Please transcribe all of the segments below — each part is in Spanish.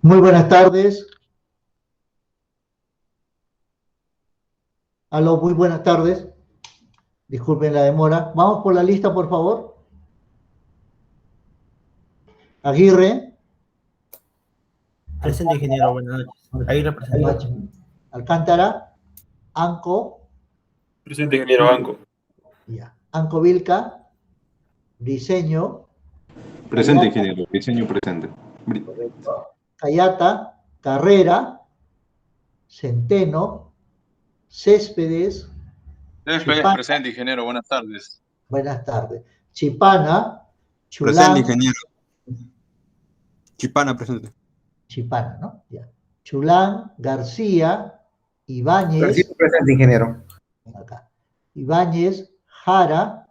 Muy buenas tardes. Aló, muy buenas tardes. Disculpen la demora. Vamos por la lista, por favor. Aguirre. Presente, ingeniero, buenas noches. Aguirre, presente. Alcántara. Anco. Presente, ingeniero Anco. Ya. Anco Vilca. Briseño. Presente, ingeniero. Briseño presente. Cayata. Carrera. Centeno. Céspedes. Céspedes, Chipana. presente, ingeniero. Buenas tardes. Buenas tardes. Chipana. Chulán. Presente, ingeniero. Chipana, presente. Chipana, ¿no? Ya. Chulán, García, Ibáñez. García, presente, ingeniero. Acá. Ibáñez, Jara,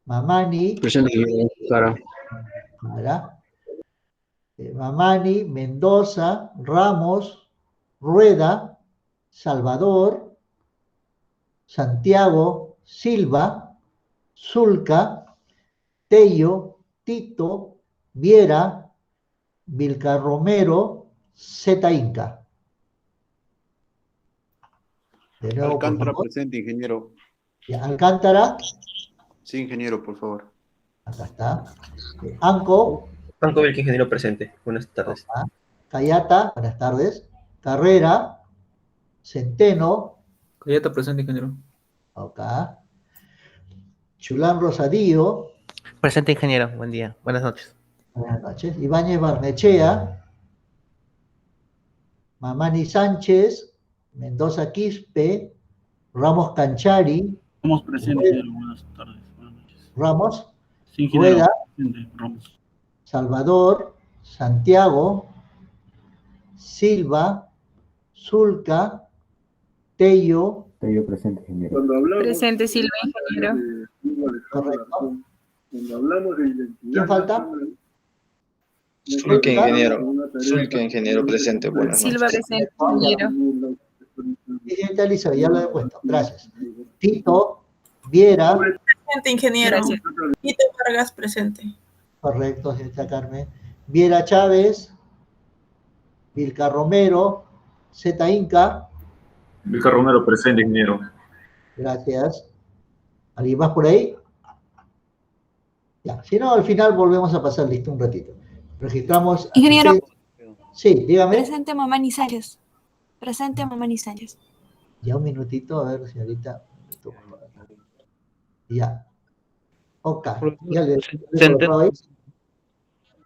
Mamani. Presente, ingeniero. Jara. Mamani, Mendoza, Ramos, Rueda, Salvador, Santiago, Silva, Zulca, Tello, Tito, Viera, Vilcarromero, Zeta Inca. De nuevo, Alcántara presente, ingeniero. Ya, Alcántara. Sí, ingeniero, por favor. Acá está. Anco. Anco Vilca, ingeniero presente. Buenas tardes. Cayata, buenas tardes. Carrera. Centeno. Cayata presente, ingeniero. Acá. Chulán Rosadío. Presente, ingeniero. Buen día. Buenas noches. Buenas noches. Ibáñez Barnechea. Mamani Sánchez. Mendoza Quispe. Ramos Canchari. Ramos presente, ingeniero. Buenas tardes. Buenas noches. Ramos. Sí, ingeniero. Rueda. Presente, Ramos. Salvador. Santiago. Silva. Zulca. Tello. Tello presente, ingeniero. Cuando hablamos, Presente, Silva, ingeniero. Correcto. Cuando hablamos de identidad. ¿Quién falta? Zulca, ingeniero. Zulca, ingeniero, presente. Buenas Silva, noches. presente, ingeniero. Presidente Alicia, ya lo he puesto. Gracias. Tito, Viera. Presente, ingeniero. Gracias. Tito Vargas, presente. Correcto, señorita Carmen. Viera Chávez, Vilca Romero, Zeta Inca. Vilca Romero presente, ingeniero. Gracias. ¿Alguien más por ahí? Ya, si no, al final volvemos a pasar listo un ratito. Registramos. Ingeniero. Sí, dígame. Presente Mamani Sánchez. Presente Mamani Sánchez. Ya un minutito, a ver, señorita. Ya. Ok. Ya le ahí.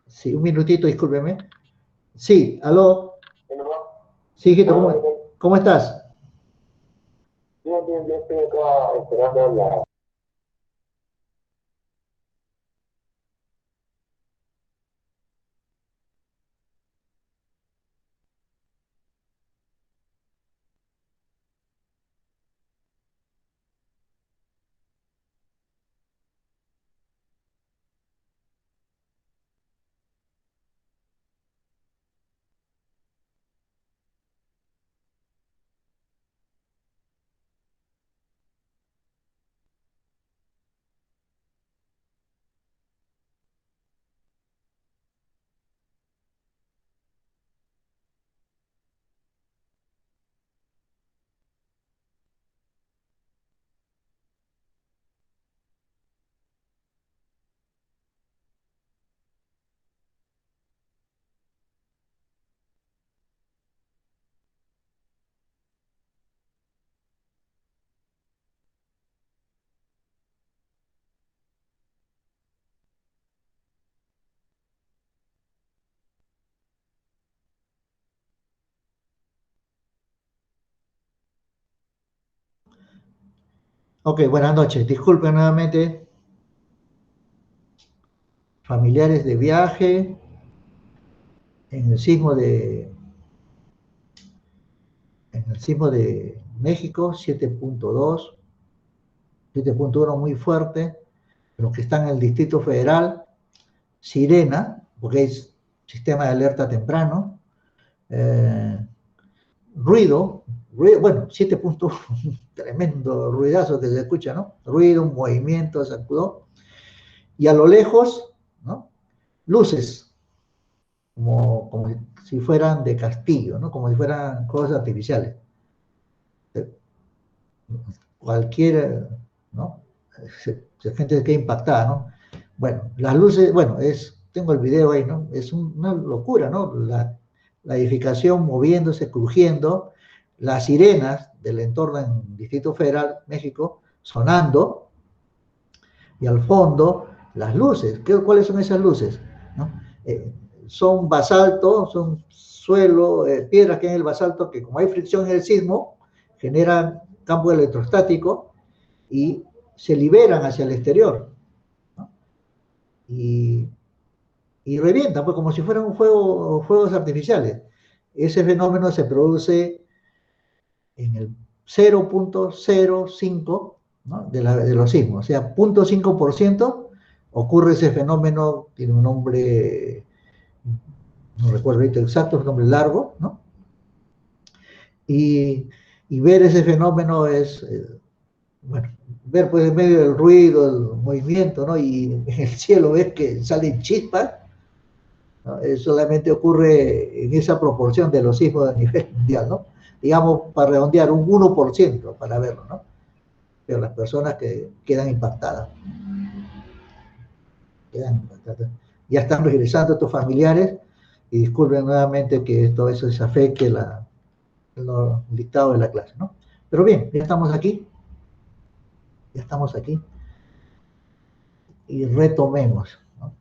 Sí, un minutito, discúlpeme. Sí, aló. Sí, hijito, ¿cómo estás? Bien, estoy acá esperando la... Ok, buenas noches. Disculpen nuevamente. Familiares de viaje en el sismo de México, 7.2, 7.1 muy fuerte. los que están en el Distrito Federal, Sirena, porque es sistema de alerta temprano, ruido, bueno, 7 puntos, tremendo ruidazo que se escucha, ¿no? Ruido, un movimiento, sacudón, y a lo lejos, ¿no? Luces, como si fueran de castillo, ¿no? Como si fueran cosas artificiales. Cualquier, ¿no? Gente que queda impactada, ¿no? Bueno, las luces, bueno, tengo el video ahí, ¿no? Es una locura, ¿no? La edificación moviéndose, crujiendo, las sirenas del entorno en Distrito Federal, México, sonando, y al fondo, las luces. ¿Cuáles son esas luces? ¿No? Son basalto, son suelo, piedras que en el basalto, que como hay fricción en el sismo, generan campo electrostático y se liberan hacia el exterior, ¿no? Y revientan, pues como si fueran fuegos artificiales. Ese fenómeno se produce en el 0.05, ¿no? de los sismos, o sea, 0.5% ocurre ese fenómeno, tiene un nombre, no recuerdo ahorita exacto, es un nombre largo, ¿no? Y ver ese fenómeno es, bueno, ver pues en medio del ruido, el movimiento, ¿no? Y en el cielo ves que salen chispas, ¿no? Solamente ocurre en esa proporción de los sismos a nivel mundial, ¿no? Digamos, para redondear, un 1% para verlo, ¿no? Pero las personas que quedan impactadas. Ya están regresando estos familiares, y disculpen nuevamente que todo eso se afecte el dictado de la clase, ¿no? Pero bien, ya estamos aquí. Ya estamos aquí. Y retomemos, ¿no?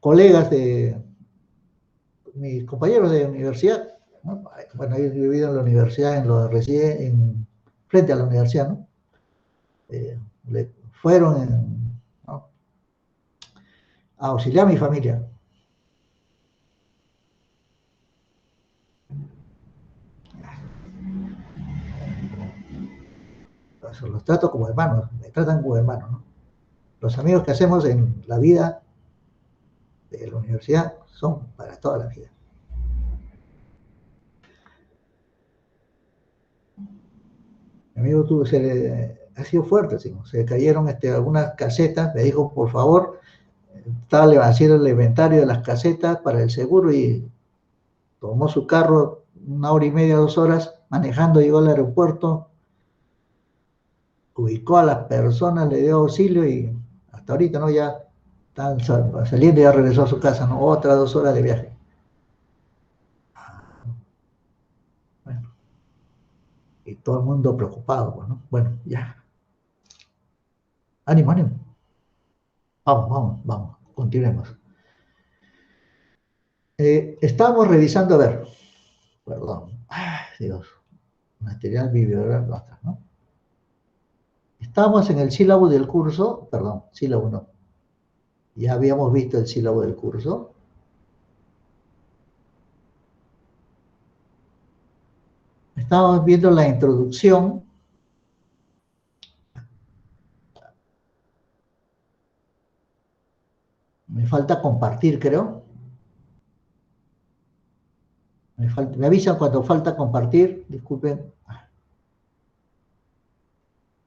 Colegas de mis compañeros de universidad, ¿no? Bueno, he vivido en la universidad, frente a la universidad, ¿no? Fueron ¿no? a auxiliar a mi familia. Los trato como hermanos, me tratan como hermanos, ¿no? Los amigos que hacemos en la vida de la universidad son para toda la vida. Mi amigo ha sido fuerte, ¿sí? Se cayeron algunas casetas, me dijo, por favor, estaba haciendo el inventario de las casetas para el seguro y tomó su carro 1 hora y media, 2 horas, manejando, llegó al aeropuerto, ubicó a las personas, le dio auxilio y hasta ahorita, ¿no? Ya están saliendo y ya regresó a su casa, ¿no? Otras 2 horas de viaje. Bueno. Y todo el mundo preocupado, pues, ¿no? Bueno, ya. Ánimo, ánimo. Vamos, continuemos. Estamos revisando, a ver, perdón, Dios, material bibliográfico, ¿no? Estamos en el sílabo del curso, perdón, sílabo no. Ya habíamos visto el sílabo del curso. Estamos viendo la introducción. Me falta compartir, creo. Me avisan cuando falta compartir, disculpen.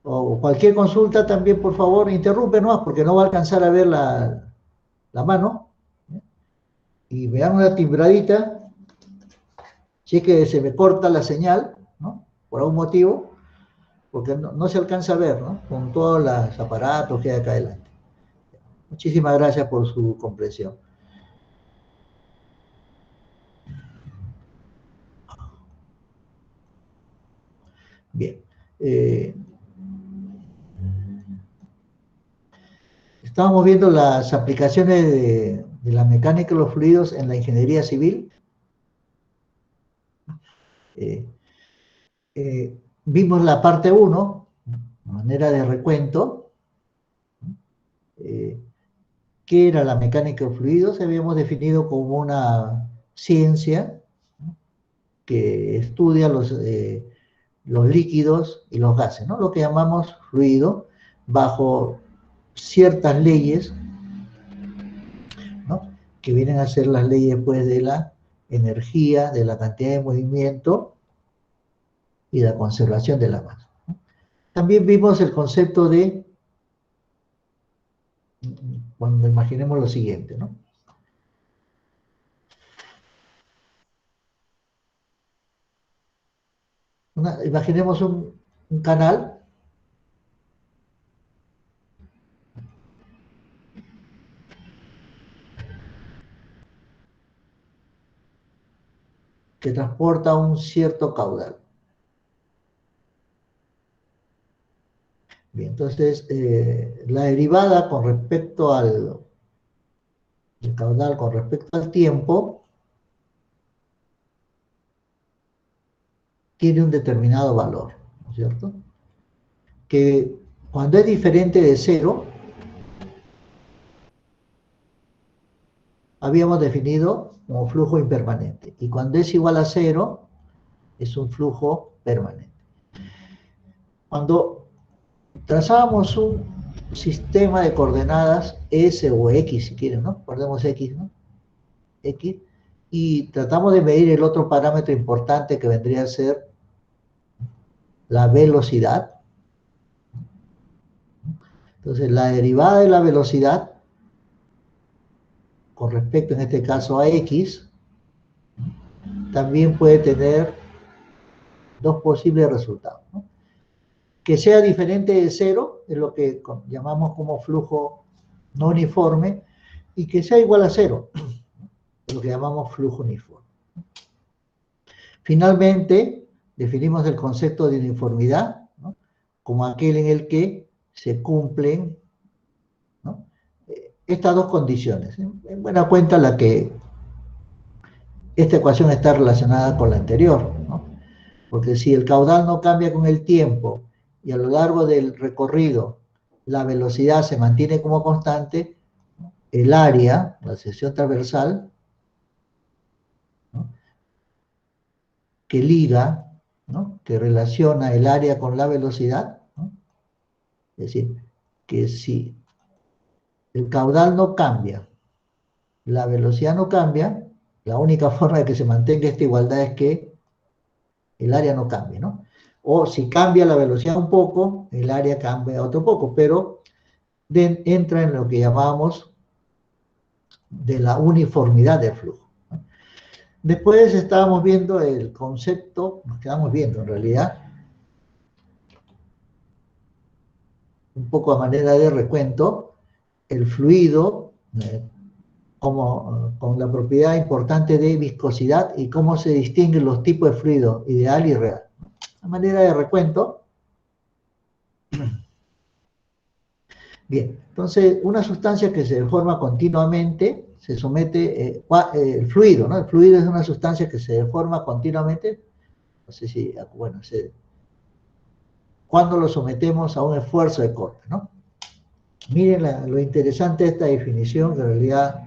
O cualquier consulta también, por favor, interrumpe nomás, porque no va a alcanzar a ver la mano. Y me dan una timbradita. Si es que se me corta la señal, ¿no? Por algún motivo, porque no se alcanza a ver, ¿no? Con todos los aparatos que hay acá adelante. Muchísimas gracias por su comprensión. Bien. Estábamos viendo las aplicaciones de la mecánica de los fluidos en la ingeniería civil. Vimos la parte 1, manera de recuento. ¿Qué era la mecánica de fluidos? Habíamos definido como una ciencia, ¿no?, que estudia los líquidos y los gases, ¿no? Lo que llamamos fluido, bajo ciertas leyes, ¿no? Que vienen a ser las leyes, pues, de la energía, de la cantidad de movimiento y la conservación de la masa, ¿no? También vimos el concepto de, cuando imaginemos lo siguiente, ¿no? Imaginemos un canal que transporta un cierto caudal. Bien, entonces, la derivada con respecto al el caudal, con respecto al tiempo, tiene un determinado valor, ¿no es cierto? Que cuando es diferente de cero, habíamos definido como flujo impermanente. Y cuando es igual a cero, es un flujo permanente. Cuando trazábamos un sistema de coordenadas S o X, si quieren, ¿no? Guardemos X, ¿no? X. Y tratamos de medir el otro parámetro importante que vendría a ser la velocidad. Entonces, la derivada de la velocidad con respecto, en este caso, a X, también puede tener dos posibles resultados, ¿no? Que sea diferente de cero, es lo que llamamos como flujo no uniforme, y que sea igual a cero, es lo que llamamos flujo uniforme. Finalmente, definimos el concepto de uniformidad, ¿no? Como aquel en el que se cumplen, ¿no? Estas dos condiciones. En buena cuenta esta ecuación está relacionada con la anterior, ¿no? Porque si el caudal no cambia con el tiempo y a lo largo del recorrido la velocidad se mantiene como constante, ¿no? El área, la sección transversal, ¿no? Que liga, ¿no? Que relaciona el área con la velocidad, ¿no? Es decir, que si el caudal no cambia, la velocidad no cambia, la única forma de que se mantenga esta igualdad es que el área no cambie, ¿no? O si cambia la velocidad un poco, el área cambia otro poco, pero entra en lo que llamamos de la uniformidad del flujo, ¿no? Después estábamos viendo el concepto, nos quedamos viendo en realidad, un poco a manera de recuento, el fluido, con la propiedad importante de viscosidad y cómo se distinguen los tipos de fluido ideal y real. A manera de recuento. Bien, entonces una sustancia que se deforma continuamente se somete, el fluido, ¿no? El fluido es una sustancia que se deforma continuamente, no sé si, bueno, cuando lo sometemos a un esfuerzo de corte, ¿no? Miren lo interesante de esta definición, que en realidad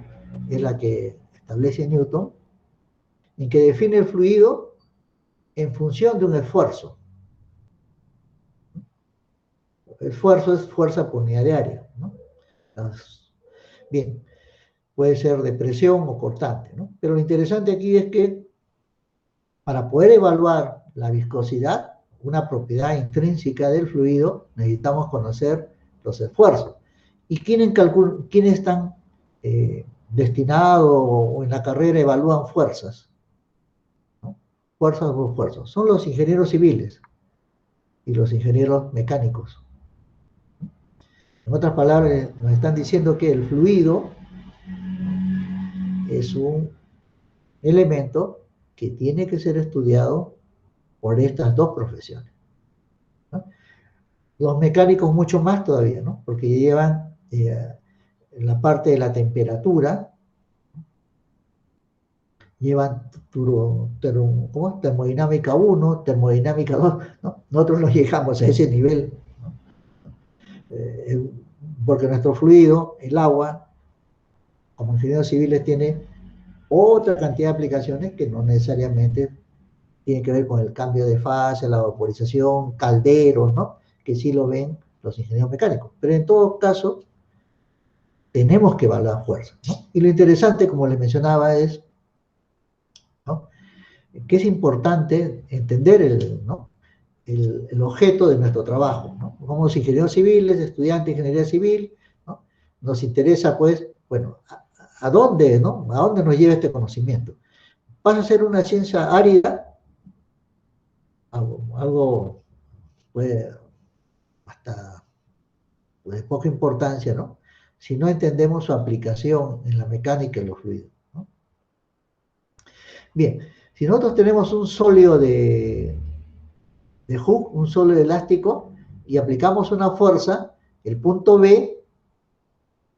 es la que establece Newton, en que define el fluido en función de un esfuerzo. El esfuerzo es fuerza por unidad de área, ¿no? Bien, puede ser de presión o cortante, ¿no? Pero lo interesante aquí es que para poder evaluar la viscosidad, una propiedad intrínseca del fluido, necesitamos conocer los esfuerzos. ¿Y quiénes están destinados o en la carrera evalúan fuerzas? ¿No? Fuerzas o esfuerzos. Son los ingenieros civiles y los ingenieros mecánicos. En otras palabras, nos están diciendo que el fluido es un elemento que tiene que ser estudiado por estas dos profesiones, ¿no? Los mecánicos mucho más todavía, ¿no? Porque llevan en la parte de la temperatura, llevan termodinámica 1, termodinámica 2, ¿no? Nosotros no llegamos a ese nivel, ¿no? Porque nuestro fluido, el agua, como ingenieros civiles, tiene otra cantidad de aplicaciones que no necesariamente tiene que ver con el cambio de fase, la vaporización, calderos, ¿no? Que sí lo ven los ingenieros mecánicos. Pero en todo caso, tenemos que evaluar fuerza, ¿no? Y lo interesante, como les mencionaba, es, ¿no?, que es importante entender el objeto de nuestro trabajo, ¿no? Somos ingenieros civiles, estudiantes de ingeniería civil, ¿no? Nos interesa, pues, bueno, ¿a dónde, ¿no? ¿A dónde nos lleva este conocimiento? ¿Pasa a ser una ciencia árida? Algo pues, hasta de poca importancia, ¿no? Si no entendemos su aplicación en la mecánica y los fluidos, ¿no? Bien, si nosotros tenemos un sólido de Hooke, un sólido elástico, y aplicamos una fuerza, el punto B,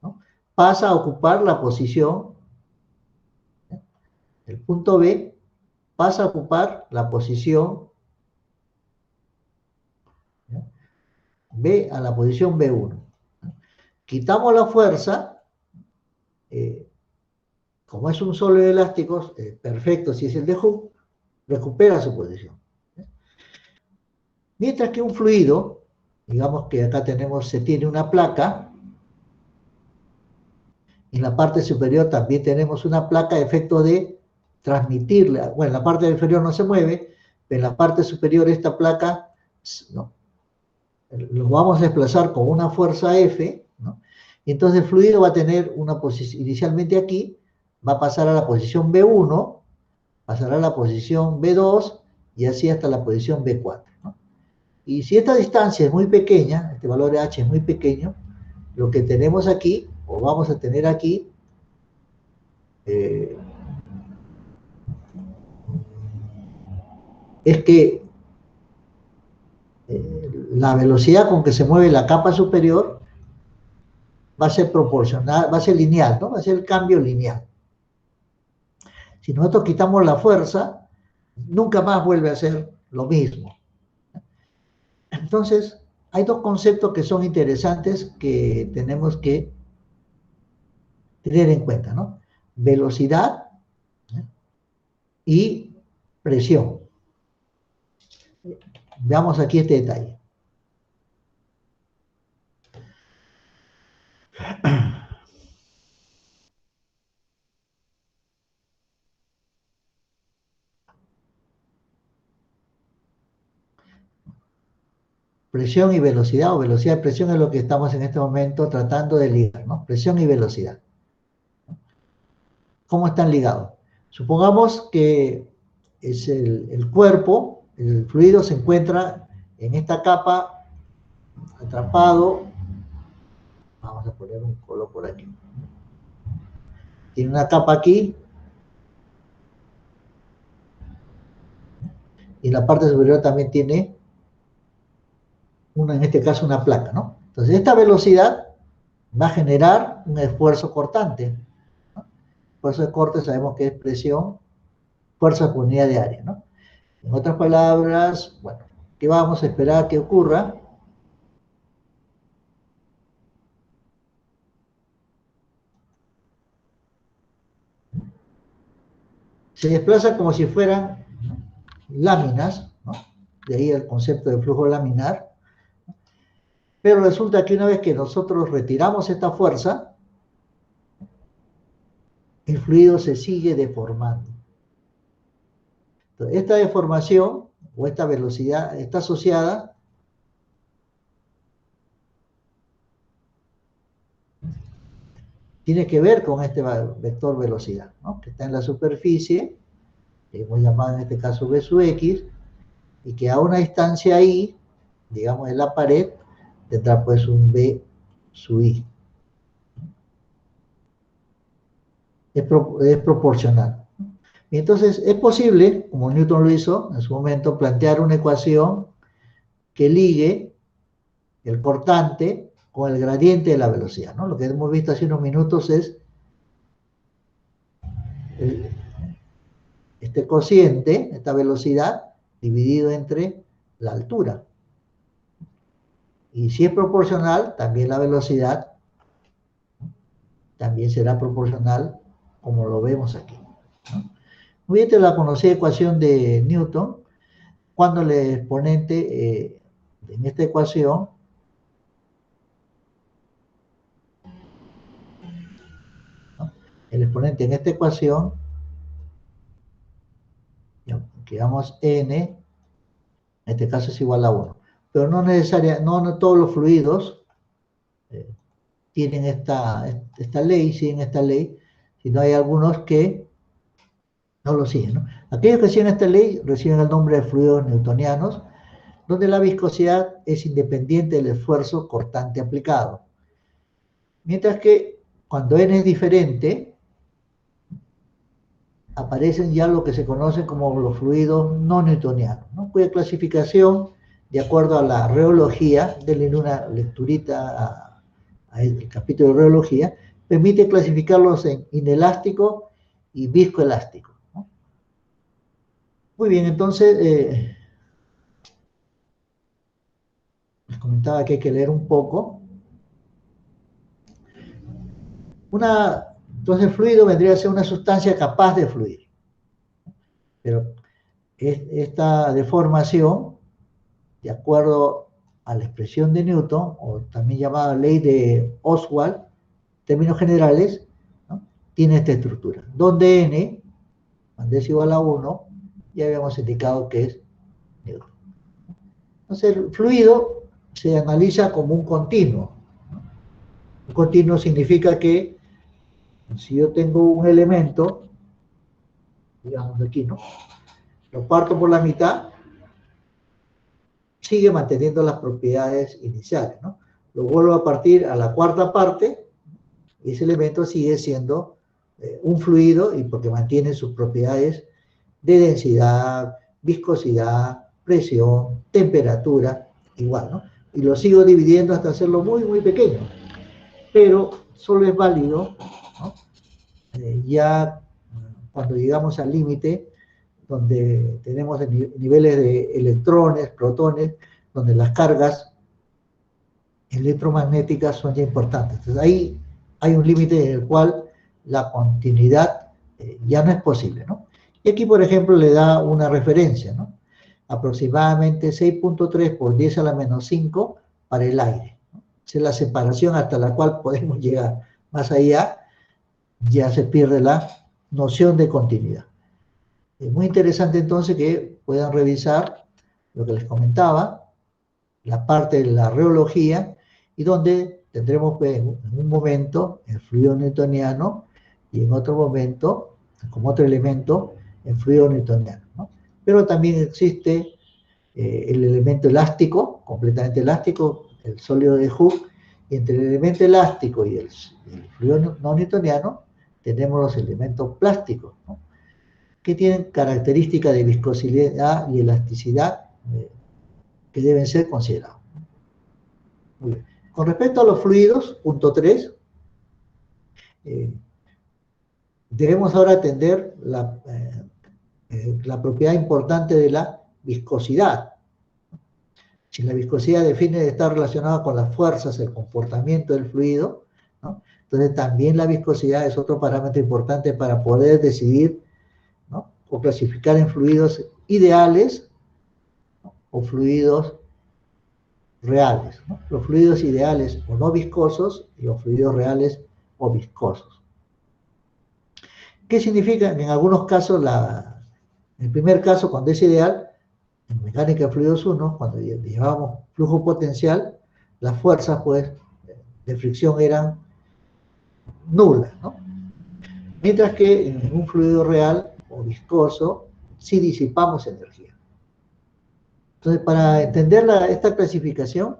¿no?, pasa a ocupar la posición, ¿no? El punto B pasa a ocupar la posición, ¿no?, B a la posición B1. ¿No? Quitamos la fuerza, como es un sólido elástico, perfecto si es el de Hooke, recupera su posición. Mientras que un fluido, digamos que acá se tiene una placa, en la parte superior también tenemos una placa a efecto de transmitirla. Bueno, la parte inferior no se mueve, pero en la parte superior esta placa, ¿no?, lo vamos a desplazar con una fuerza F, ¿no? Y entonces el fluido va a tener una posición, inicialmente aquí, va a pasar a la posición B1, pasará a la posición B2, y así hasta la posición B4, ¿no? Y si esta distancia es muy pequeña, este valor de H es muy pequeño, lo que tenemos aquí, o vamos a tener aquí, es que la velocidad con que se mueve la capa superior va a ser proporcional, va a ser lineal, ¿no? Va a ser el cambio lineal. Si nosotros quitamos la fuerza, nunca más vuelve a ser lo mismo. Entonces, hay dos conceptos que son interesantes que tenemos que tener en cuenta, ¿no? Velocidad, ¿no?, y presión. Veamos aquí este detalle. Presión y velocidad, o velocidad y presión, es lo que estamos en este momento tratando de ligar, ¿no? Presión y velocidad. ¿Cómo están ligados? Supongamos que es el cuerpo, el fluido se encuentra en esta capa, atrapado. Vamos a poner un color por aquí. Tiene una capa aquí, y en la parte superior también tiene en este caso una placa, ¿no? Entonces esta velocidad va a generar un esfuerzo cortante, ¿no? Esfuerzo de corte sabemos que es presión, fuerza por unidad de área, ¿no? En otras palabras, bueno, ¿qué vamos a esperar que ocurra? Se desplaza como si fueran, ¿no?, láminas, ¿no? De ahí el concepto de flujo laminar. Pero resulta que una vez que nosotros retiramos esta fuerza, el fluido se sigue deformando. Entonces, esta deformación o esta velocidad está asociada tiene que ver con este vector velocidad, ¿no?, que está en la superficie, que hemos llamado en este caso V sub X, y que a una distancia I, digamos en la pared, tendrá pues un V sub I. Es proporcional. Y entonces es posible, como Newton lo hizo en su momento, plantear una ecuación que ligue el cortante con el gradiente de la velocidad, ¿no? Lo que hemos visto hace unos minutos es este cociente, esta velocidad, dividido entre la altura. Y si es proporcional, también la velocidad también será proporcional, como lo vemos aquí, ¿no? Esta es la conocida ecuación de Newton, cuando el exponente en esta ecuación el exponente en esta ecuación, que llamamos n, en este caso es igual a 1. Pero no no todos los fluidos tienen esta ley, siguen esta ley, sino hay algunos que no lo siguen, ¿no? Aquellos que siguen esta ley reciben el nombre de fluidos newtonianos, donde la viscosidad es independiente del esfuerzo cortante aplicado. Mientras que cuando n es diferente, aparecen ya lo que se conocen como los fluidos no newtonianos, ¿no? Cuya clasificación, de acuerdo a la reología, denle una lecturita al capítulo de reología, permite clasificarlos en inelástico y viscoelástico, ¿no? Muy bien, entonces, les comentaba que hay que leer un poco. Entonces el fluido vendría a ser una sustancia capaz de fluir. Pero esta deformación, de acuerdo a la expresión de Newton, o también llamada ley de Oswald, en términos generales, ¿no?, tiene esta estructura, donde n, cuando es igual a 1, ya habíamos indicado que es Newton. Entonces el fluido se analiza como un continuo, ¿no? Un continuo significa que si yo tengo un elemento, digamos aquí, ¿no?, lo parto por la mitad, sigue manteniendo las propiedades iniciales, ¿no? Lo vuelvo a partir a la cuarta parte, y ese elemento sigue siendo un fluido, y porque mantiene sus propiedades de densidad, viscosidad, presión, temperatura, igual, ¿no? Y lo sigo dividiendo hasta hacerlo muy, muy pequeño. Pero solo es válido, ¿no?, ya cuando llegamos al límite, donde tenemos niveles de electrones, protones, donde las cargas electromagnéticas son ya importantes. Entonces ahí hay un límite en el cual la continuidad ya no es posible, ¿no? Y aquí, por ejemplo, le da una referencia, ¿no? Aproximadamente 6.3 por 10 a la menos 5 para el aire, ¿no? Esa es la separación hasta la cual podemos llegar. Más allá ya se pierde la noción de continuidad. Es muy interesante entonces que puedan revisar lo que les comentaba, la parte de la reología, y donde tendremos en un momento el fluido newtoniano y en otro momento, como otro elemento, el fluido newtoniano, ¿no? Pero también existe el elemento elástico, completamente elástico, el sólido de Hooke, y entre el elemento elástico y el fluido no newtoniano tenemos los elementos plásticos, ¿no?, que tienen características de viscosidad y elasticidad que deben ser considerados. Muy bien. Con respecto a los fluidos, punto 3, debemos ahora atender la propiedad importante de la viscosidad. Si la viscosidad define de estar relacionada con las fuerzas, el comportamiento del fluido, ¿no?, entonces también la viscosidad es otro parámetro importante para poder decidir, ¿no?, o clasificar en fluidos ideales, ¿no?, o fluidos reales, ¿no? Los fluidos ideales o no viscosos y los fluidos reales o viscosos. ¿Qué significa? En algunos casos, en el primer caso, cuando es ideal, en mecánica de fluidos 1, cuando llevábamos flujo potencial, las fuerzas, pues, de fricción eran nulas, ¿no? Mientras que en un fluido real o viscoso, sí disipamos energía. Entonces, para entender esta clasificación,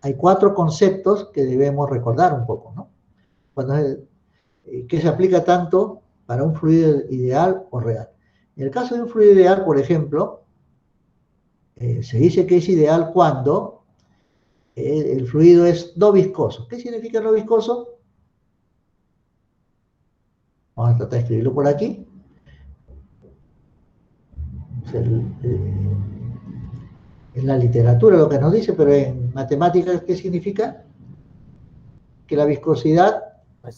hay 4 conceptos que debemos recordar un poco, ¿no? Que se aplica tanto para un fluido ideal o real. En el caso de un fluido ideal, por ejemplo, se dice que es ideal cuando el fluido es no viscoso. ¿Qué significa no viscoso? Vamos a tratar de escribirlo por aquí. En la literatura lo que nos dice, pero en matemáticas, ¿qué significa? Que la viscosidad,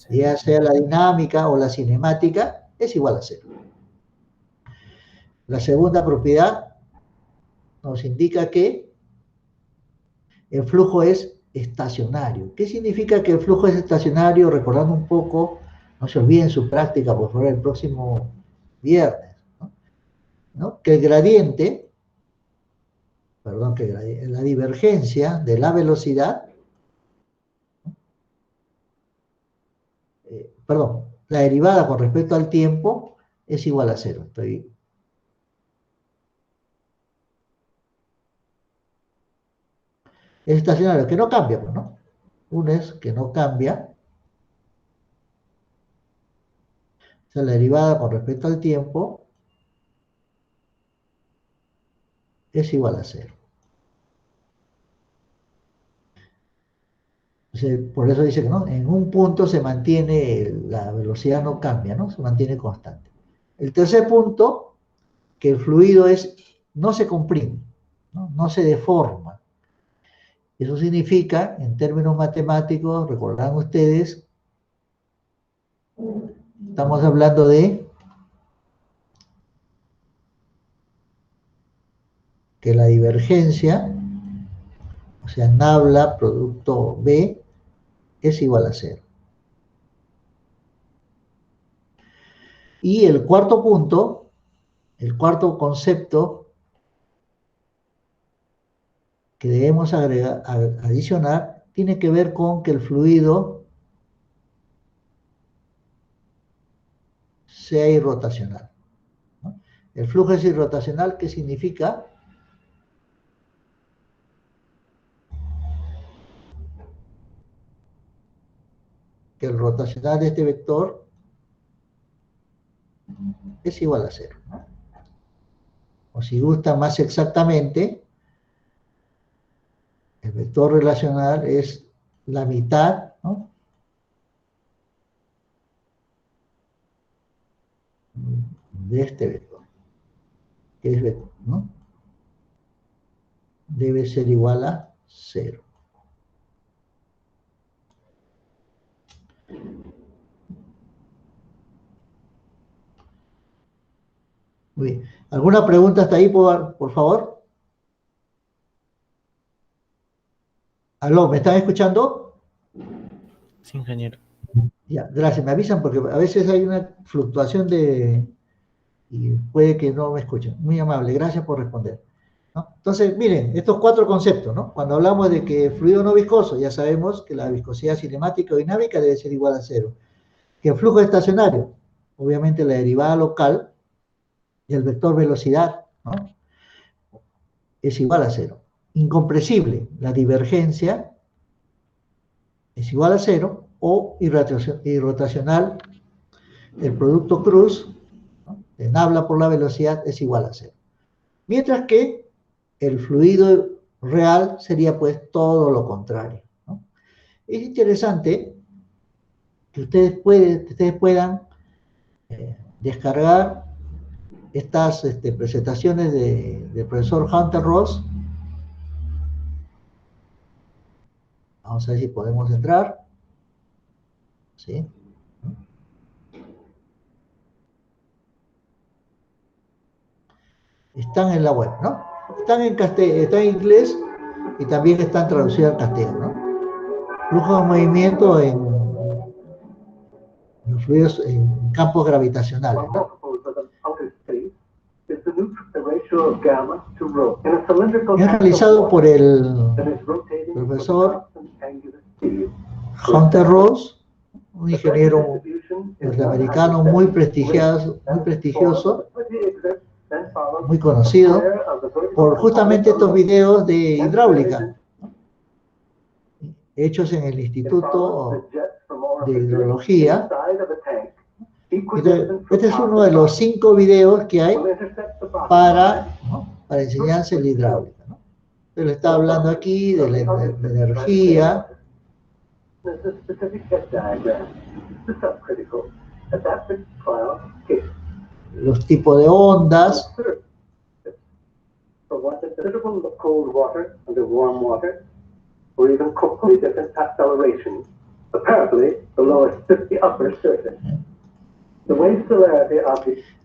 ya sea la dinámica o la cinemática, es igual a 0. La segunda propiedad nos indica que el flujo es estacionario. ¿Qué significa que el flujo es estacionario? Recordando un poco, no se olviden su práctica, por favor, el próximo viernes, ¿no? Que el gradiente, perdón, la divergencia de la velocidad, la derivada con respecto al tiempo es igual a cero. Es estacionario, que no cambia, pues, ¿no? Uno es que no cambia. O sea, la derivada con respecto al tiempo es igual a cero. O sea, por eso dice que no, en un punto se mantiene, la velocidad no cambia, ¿no? Se mantiene constante. El tercer punto, que el fluido no se comprime, no se deforma. Eso significa, en términos matemáticos, recordarán ustedes, estamos hablando de que la divergencia, o sea, nabla producto B, es igual a cero. Y el cuarto punto, el cuarto concepto que debemos adicionar, tiene que ver con que el fluido sea irrotacional, ¿no? El flujo es irrotacional, ¿qué significa? Que el rotacional de este vector es igual a cero, ¿no? O si gusta más exactamente, el vector relacional es la mitad, ¿no?, de este vector, que es vector, ¿no? Debe ser igual a cero. Muy bien. ¿Alguna pregunta hasta ahí, por favor? ¿Aló, me están escuchando? Sí, ingeniero. Ya, gracias. Me avisan porque a veces hay una fluctuación y puede que no me escuchen. Muy amable, gracias por responder, ¿no? Entonces, miren, estos cuatro conceptos, ¿no? Cuando hablamos de que fluido no viscoso, ya sabemos que la viscosidad cinemática o dinámica debe ser igual a cero. Que el flujo estacionario, obviamente la derivada local y el vector velocidad, ¿no?, es igual a cero. Incompresible, la divergencia es igual a cero, o irrotacional, el producto cruz, ¿no?, de nabla por la velocidad es igual a cero. Mientras que el fluido real sería pues todo lo contrario, ¿no? Es interesante que ustedes puedan descargar estas presentaciones del profesor Hunter Ross. Vamos a ver si podemos entrar. ¿Sí? Están en la web, ¿no? Están en inglés y también están traducidas al castellano, ¿no? Flujo de movimiento en fluidos en campos gravitacionales, ¿no? Es realizado por el profesor Hunter Ross, un ingeniero norteamericano muy prestigioso, muy conocido por justamente estos videos de hidráulica, ¿no?, hechos en el Instituto de Hidrología. Este es uno de los 5 videos que hay para enseñanza en la hidráulica, ¿no? Él está hablando aquí de la energía, los tipos de ondas,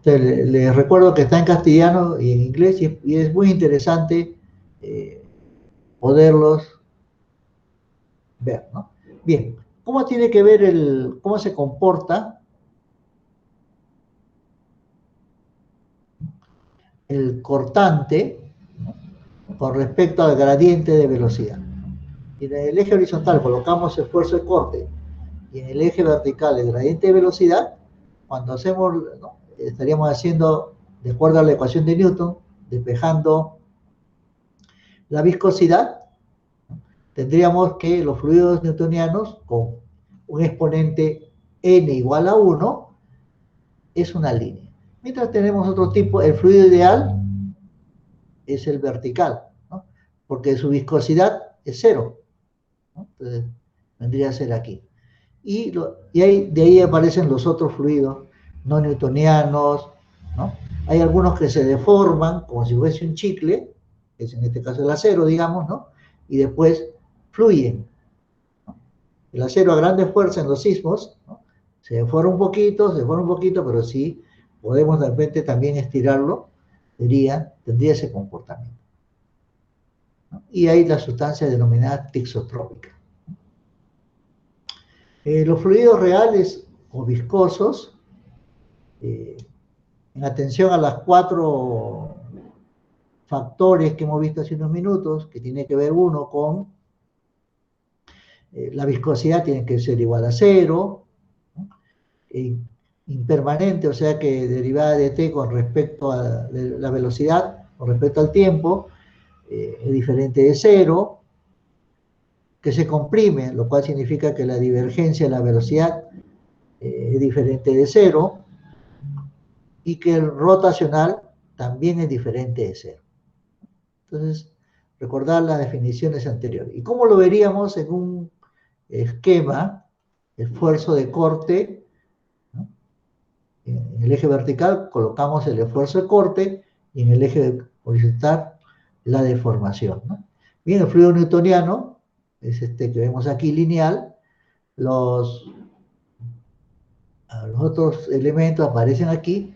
Les recuerdo que está en castellano y en inglés y es muy interesante poderlos ver, ¿no? Bien, ¿cómo tiene que ver cómo se comporta el cortante, ¿no?, con respecto al gradiente de velocidad? Y en el eje horizontal colocamos esfuerzo de corte y en el eje vertical el gradiente de velocidad. Cuando hacemos, ¿no?, estaríamos haciendo, de acuerdo a la ecuación de Newton, despejando la viscosidad, tendríamos que los fluidos newtonianos con un exponente n igual a 1 es una línea. Mientras tenemos otro tipo, el fluido ideal es el vertical, ¿no?, porque su viscosidad es 0, ¿no? Entonces, vendría a ser aquí. Y de ahí aparecen los otros fluidos no newtonianos, ¿no? Hay algunos que se deforman como si fuese un chicle, que es en este caso el acero, digamos, ¿no?, y después fluyen, ¿no? El acero a grande fuerza en los sismos, ¿no?, se deforma un poquito, pero sí podemos de repente también estirarlo, tendría ese comportamiento, ¿no? Y hay la sustancia denominada tixotrópica. Los fluidos reales o viscosos, en atención a las 4 factores que hemos visto hace unos minutos, que tiene que ver uno con la viscosidad, tiene que ser igual a 0, ¿no?, impermanente, o sea que derivada de t con respecto a la velocidad, con respecto al tiempo, es diferente de 0, que se comprime, lo cual significa que la divergencia de la velocidad es diferente de 0, y que el rotacional también es diferente de 0. Entonces, recordar las definiciones anteriores. ¿Y cómo lo veríamos en un esquema? Esfuerzo de corte, ¿no? En el eje vertical colocamos el esfuerzo de corte y en el eje horizontal la deformación, ¿no? Bien, el fluido newtoniano es este que vemos aquí, lineal. Los otros elementos aparecen aquí.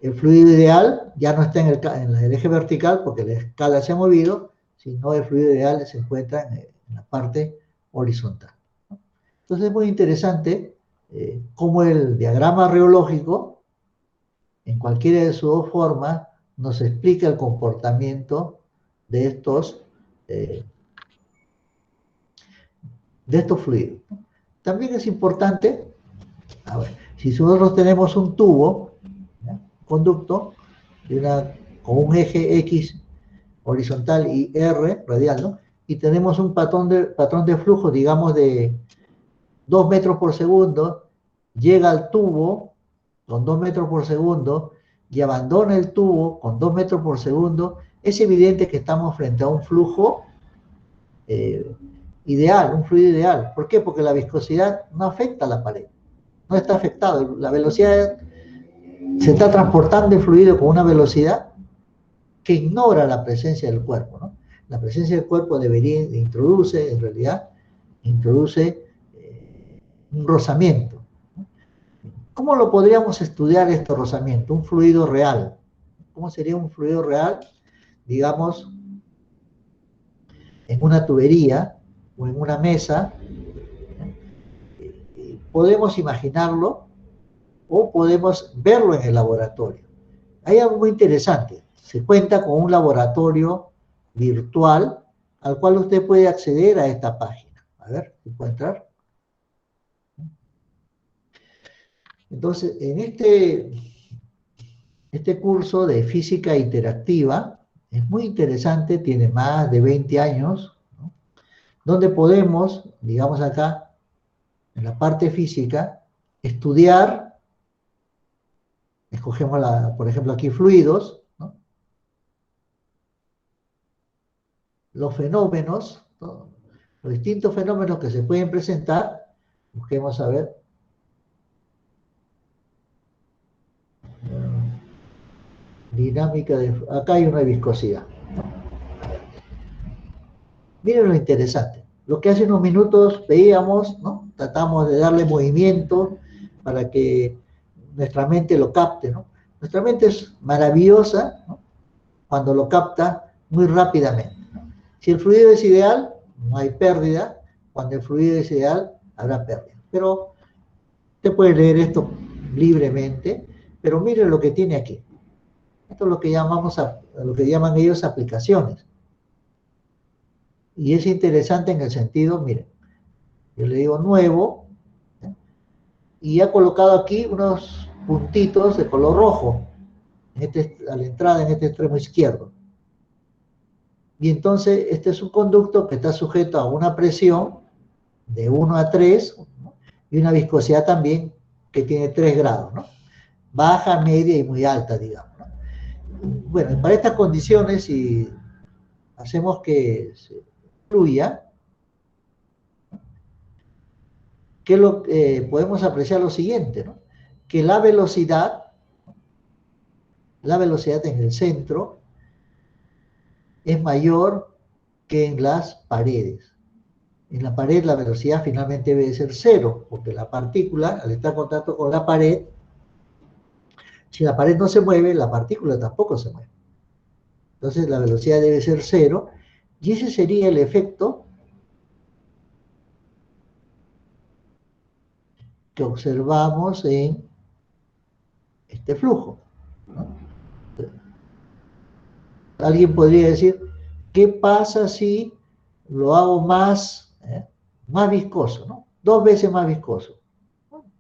El fluido ideal ya no está en el eje vertical porque la escala se ha movido, sino el fluido ideal se encuentra en la parte horizontal, ¿no? Entonces es muy interesante cómo el diagrama reológico, en cualquiera de sus dos formas, nos explica el comportamiento de estos fluidos, ¿no? También es importante, a ver, si nosotros tenemos un tubo, ¿ya?, conducto con un eje X horizontal y R radial, ¿no?, y tenemos un patrón de flujo, digamos, de 2 metros por segundo, llega al tubo con 2 metros por segundo y abandona el tubo con 2 metros por segundo, es evidente que estamos frente a un flujo ideal, un fluido ideal. ¿Por qué? Porque la viscosidad no afecta a la pared, no está afectado. La velocidad se está transportando el fluido con una velocidad que ignora la presencia del cuerpo, ¿no? La presencia del cuerpo introduce un rozamiento, ¿no? ¿Cómo lo podríamos estudiar este rozamiento? Un fluido real. ¿Cómo sería un fluido real? Digamos, en una tubería o en una mesa. Podemos imaginarlo o podemos verlo en el laboratorio. Hay algo muy interesante. Se cuenta con un laboratorio virtual al cual usted puede acceder a esta página. A ver, si puede entrar. Entonces, en este curso de física interactiva es muy interesante, tiene más de 20 años, ¿no?, donde podemos, digamos acá, en la parte física, estudiar, escogemos, por ejemplo, aquí fluidos, ¿no?, los fenómenos, ¿no?, los distintos fenómenos que se pueden presentar. Busquemos a ver. Dinámica acá hay una viscosidad. Miren lo interesante. Lo que hace unos minutos veíamos, ¿no?, tratamos de darle movimiento para que nuestra mente lo capte, ¿no? Nuestra mente es maravillosa, ¿no? Cuando lo capta muy rápidamente, ¿no? Si el fluido es ideal, no hay pérdida. Cuando el fluido es ideal, habrá pérdida. Pero usted puede leer esto libremente, pero mire lo que tiene aquí. Esto es lo que lo que llaman ellos aplicaciones. Y es interesante en el sentido, miren, yo le digo nuevo, ¿eh? Y ha colocado aquí unos puntitos de color rojo, a la entrada en este extremo izquierdo. Y entonces este es un conducto que está sujeto a una presión de 1 a 3, ¿no? Y una viscosidad también que tiene 3 grados, ¿no? Baja, media y muy alta, digamos, ¿no? Bueno, para estas condiciones, si hacemos que se fluya, podemos apreciar lo siguiente, ¿no? Que la velocidad en el centro es mayor que en las paredes. En la pared la velocidad finalmente debe ser 0, porque la partícula, al estar en contacto con la pared, si la pared no se mueve, la partícula tampoco se mueve. Entonces la velocidad debe ser 0, y ese sería el efecto que observamos en este flujo, ¿no? Alguien podría decir, ¿qué pasa si lo hago más viscoso, ¿no? 2 veces más viscoso.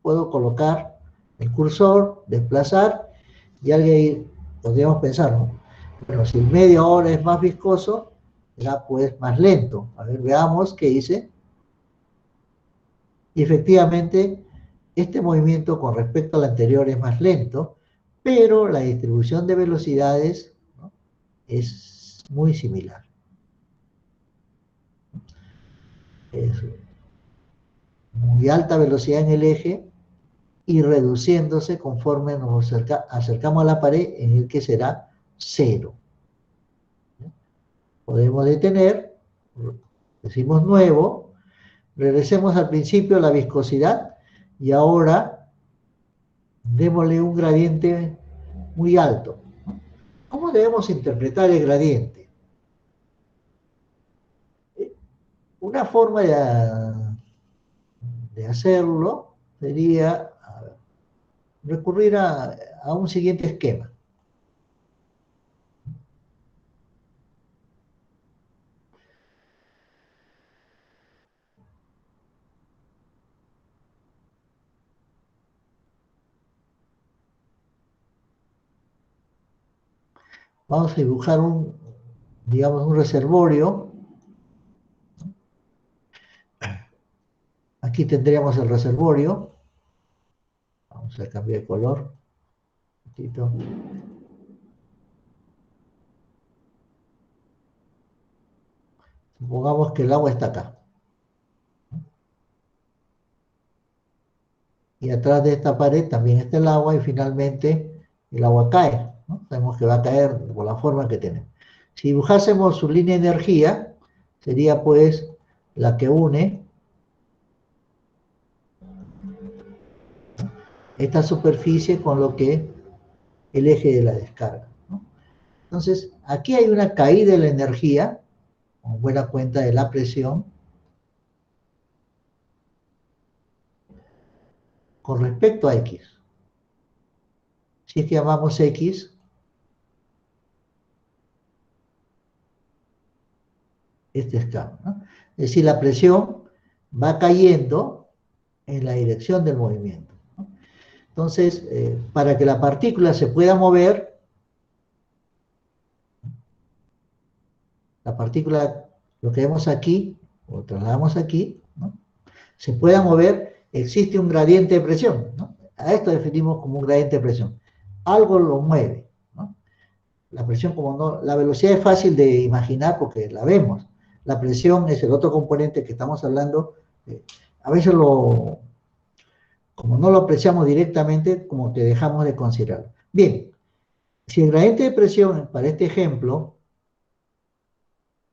Puedo colocar el cursor, desplazar, y alguien podríamos pensar, ¿no? Bueno, si media hora es más viscoso, será pues más lento. A ver, veamos qué hice. Y efectivamente, este movimiento con respecto al anterior es más lento, pero la distribución de velocidades, ¿no?, es muy similar. Es muy alta velocidad en el eje y reduciéndose conforme nos acercamos a la pared, en el que será 0. Podemos detener, decimos nuevo, regresemos al principio a la viscosidad y ahora démosle un gradiente muy alto. ¿Cómo debemos interpretar el gradiente? Una forma de hacerlo sería recurrir a un siguiente esquema. Vamos a dibujar digamos, un reservorio. Aquí tendríamos el reservorio. Vamos a cambiar de color. Un poquito. Supongamos que el agua está acá. Y atrás de esta pared también está el agua y finalmente el agua cae, ¿no? Sabemos que va a caer por la forma que tenemos. Si dibujásemos su línea de energía, sería pues la que une esta superficie con lo que el eje de la descarga, ¿no? Entonces, aquí hay una caída de la energía, con buena cuenta de la presión, con respecto a X. Si es que llamamos X, este escala, ¿no? Es decir, la presión va cayendo en la dirección del movimiento, ¿no? Entonces, para que la partícula se pueda mover, la partícula, lo que vemos aquí, o trasladamos aquí, ¿no?, se pueda mover, existe un gradiente de presión, ¿no? A esto definimos como un gradiente de presión. Algo lo mueve, ¿no? La presión, como no, la velocidad es fácil de imaginar porque la vemos. La presión es el otro componente que estamos hablando. A veces como no lo apreciamos directamente, como que dejamos de considerarlo. Bien, si el gradiente de presión, para este ejemplo,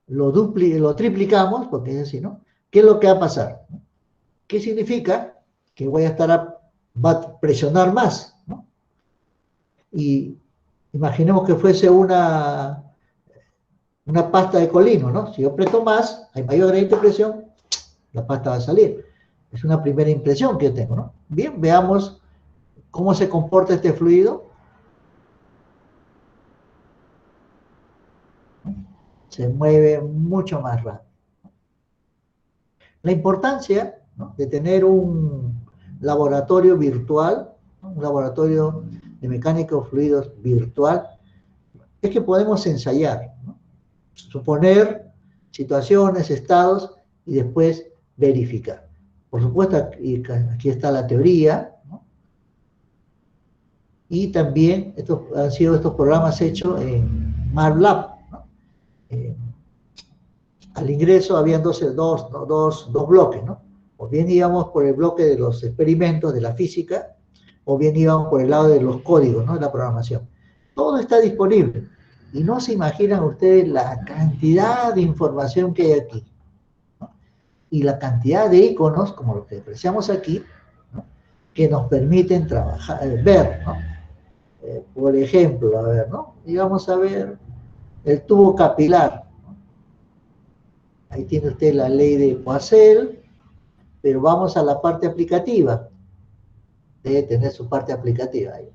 lo triplicamos, porque es así, ¿no? ¿Qué es lo que va a pasar? ¿Qué significa? Que va a presionar más, ¿no? Y imaginemos que fuese una pasta de colino, ¿no? Si yo aprieto más, hay mayor gradiente de presión, la pasta va a salir. Es una primera impresión que yo tengo, ¿no? Bien, veamos cómo se comporta este fluido. Se mueve mucho más rápido. La importancia, ¿no?, de tener un laboratorio virtual, ¿no?, un laboratorio de mecánica de fluidos virtual, es que podemos ensayar, ¿no?, suponer situaciones, estados, y después verificar. Por supuesto, aquí está la teoría, ¿no?, y también han sido estos programas hechos en MATLAB, ¿no? Al ingreso habían dos bloques, ¿no? O bien íbamos por el bloque de los experimentos de la física, o bien íbamos por el lado de los códigos, ¿no?, de la programación. Todo está disponible. Y no se imaginan ustedes la cantidad de información que hay aquí, ¿no?, y la cantidad de iconos, como los que apreciamos aquí, ¿no?, que nos permiten trabajar, ver, ¿no? Por ejemplo, a ver, ¿no? Y vamos a ver el tubo capilar. Ahí tiene usted la ley de Poiseuille, pero vamos a la parte aplicativa. Debe tener su parte aplicativa ahí.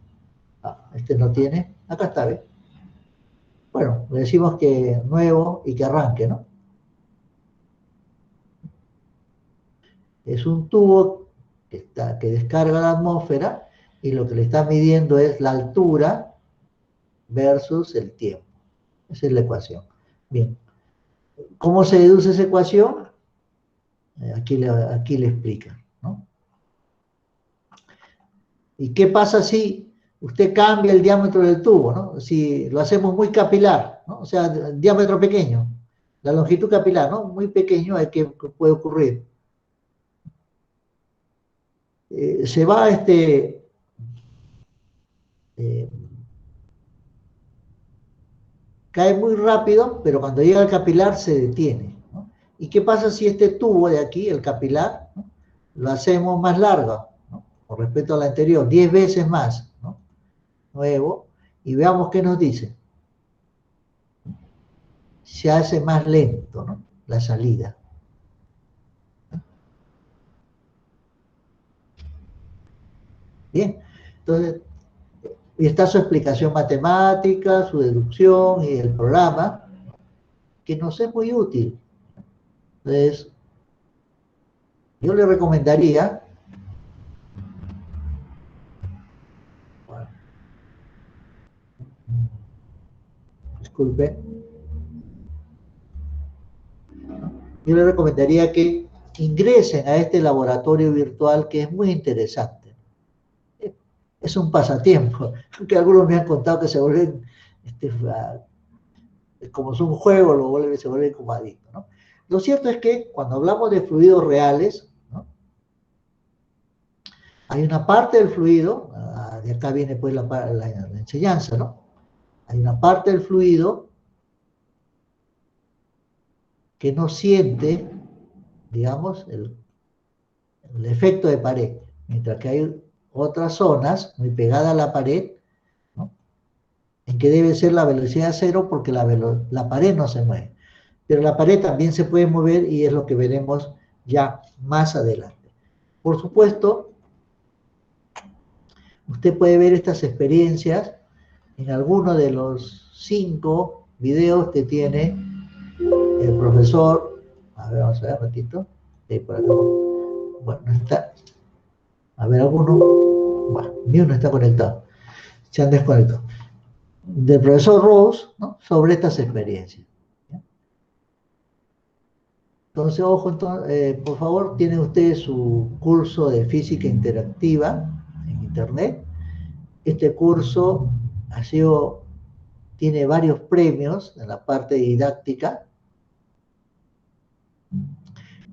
Este no tiene. Acá está, ¿ve? Bueno, le decimos que nuevo y que arranque, ¿no? Es un tubo que descarga la atmósfera y lo que le está midiendo es la altura versus el tiempo. Esa es la ecuación. Bien. ¿Cómo se deduce esa ecuación? Aquí le explica, ¿no? ¿Y qué pasa si usted cambia el diámetro del tubo, ¿no? Si lo hacemos muy capilar, ¿no? O sea, diámetro pequeño, la longitud capilar, ¿no? Muy pequeño, ¿qué puede ocurrir? Se va cae muy rápido, pero cuando llega al capilar se detiene, ¿no? ¿Y qué pasa si este tubo de aquí, el capilar, ¿no?, lo hacemos más largo, ¿no?, con respecto al anterior, 10 veces más, ¿no?, nuevo, y veamos qué nos dice? Se hace más lento, ¿no?, la salida. Bien, entonces, y está su explicación matemática, su deducción y el programa, que nos es muy útil. Entonces, yo le recomendaría, bueno, disculpe, yo le recomendaría que ingresen a este laboratorio virtual que es muy interesante. Es un pasatiempo, aunque algunos me han contado que se vuelven, como es un juego, se vuelven como adictos, ¿no? Lo cierto es que cuando hablamos de fluidos reales, ¿no?, hay una parte del fluido, de acá viene pues la enseñanza, ¿no? Hay una parte del fluido que no siente, digamos, el efecto de pared, mientras que hay otras zonas muy pegadas a la pared, ¿no?, en que debe ser la velocidad cero porque la pared no se mueve. Pero la pared también se puede mover y es lo que veremos ya más adelante. Por supuesto, usted puede ver estas experiencias en alguno de los 5 videos que tiene el profesor. A ver, vamos a ver un ratito. Por acá. Bueno, no está. A ver, alguno. Bueno, ni uno está conectado. Se han desconectado. Del profesor Rose, ¿no?, sobre estas experiencias. Entonces, ojo, por favor, tiene usted su curso de física interactiva en internet. Este curso tiene varios premios en la parte didáctica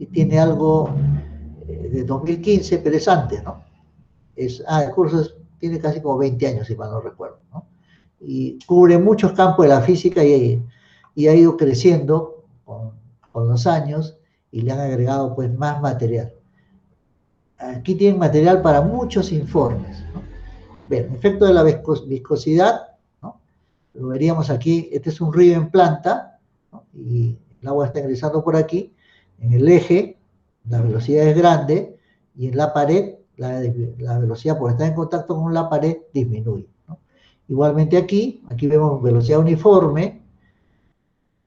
y tiene algo de 2015, pero es antes, ¿no? El curso tiene casi como 20 años, si mal no recuerdo, ¿no? Y cubre muchos campos de la física y ha ido creciendo con los años y le han agregado pues más material. Aquí tienen material para muchos informes, ¿no? Bien, efecto de la viscosidad, ¿no? Lo veríamos aquí, este es un río en planta, ¿no? Y el agua está ingresando por aquí, en el eje, la velocidad es grande, y en la pared, la velocidad por estar en contacto con la pared disminuye, ¿no? Igualmente aquí vemos velocidad uniforme,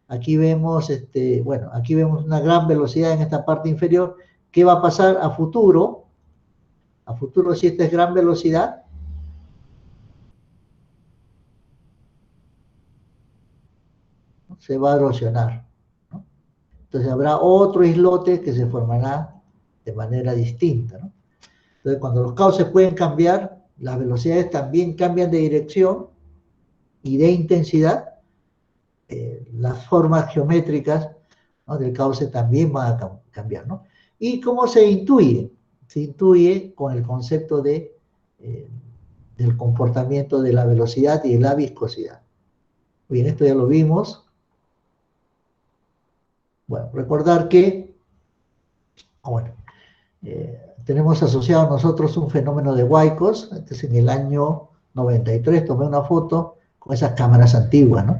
aquí vemos, aquí vemos una gran velocidad en esta parte inferior. ¿Qué va a pasar a futuro? A futuro, si esta es gran velocidad, ¿no? Se va a erosionar, ¿no? Entonces habrá otro islote que se formará de manera distinta, ¿no? Entonces, cuando los cauces pueden cambiar, las velocidades también cambian de dirección y de intensidad. Las formas geométricas, ¿no?, del cauce también van a cambiar, ¿no? ¿Y cómo se intuye? Se intuye con el concepto del comportamiento de la velocidad y de la viscosidad. Bien, esto ya lo vimos. Bueno, recordar que, tenemos asociado nosotros un fenómeno de huaicos. Entonces, en el año 93 tomé una foto con esas cámaras antiguas, ¿no?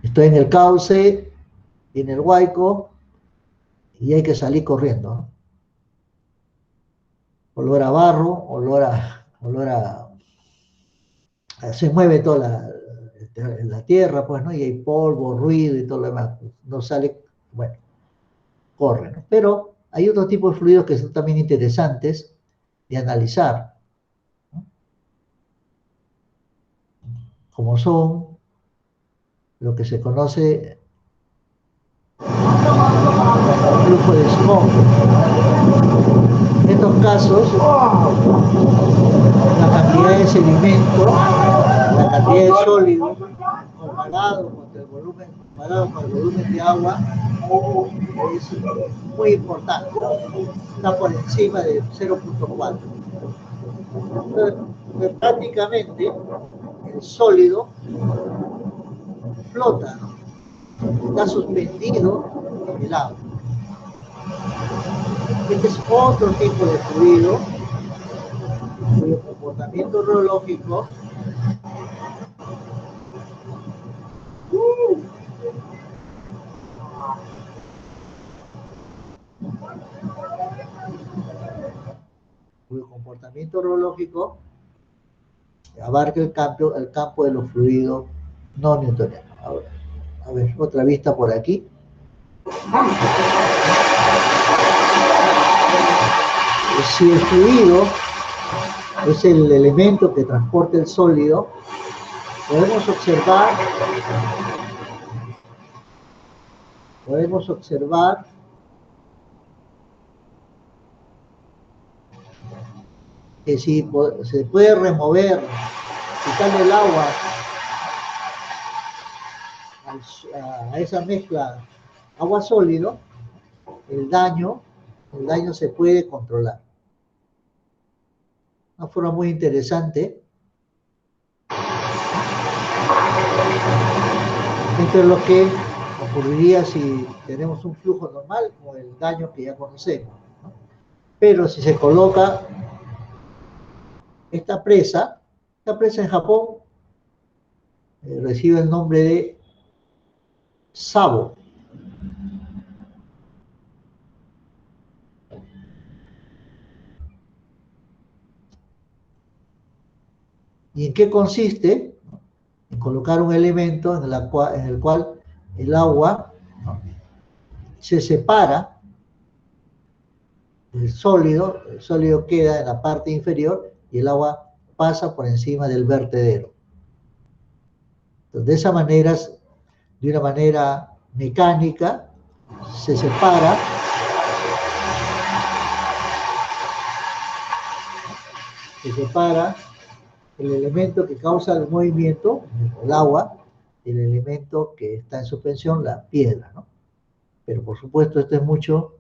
Estoy en el cauce, en el huaico, y hay que salir corriendo, ¿no? Olor a barro, se mueve toda la tierra, pues, ¿no? Y hay polvo, ruido y todo lo demás. No sale, bueno, corre, ¿no? Pero hay otro tipo de fluidos que son también interesantes de analizar, ¿no? Como son lo que se conoce como flujo de Smoke. En estos casos, la cantidad de sedimento, la cantidad de sólido, comparado con el volumen de agua, es muy importante, ¿no? Está por encima de 0.4. Entonces, prácticamente el sólido flota, ¿no? Está suspendido en el agua. Este es otro tipo de fluido cuyo comportamiento reológico abarca el campo de los fluidos no newtonianos. Ahora, a ver, otra vista por aquí. Si el fluido es el elemento que transporta el sólido, podemos observar que si se puede remover, quitarle el agua a esa mezcla agua-sólido, el daño se puede controlar. Una forma muy interesante. Esto es lo que ocurriría si tenemos un flujo normal con el daño que ya conocemos, ¿no? Pero si se coloca esta presa en Japón recibe el nombre de Sabo. ¿Y en qué consiste? En colocar un elemento en el cual el agua, ¿no?, se separa del sólido, el sólido queda en la parte inferior y el agua pasa por encima del vertedero. Entonces, de esa manera, de una manera mecánica, se separa el elemento que causa el movimiento, el agua, y el elemento que está en suspensión, la piedra, ¿no? Pero por supuesto esto es mucho,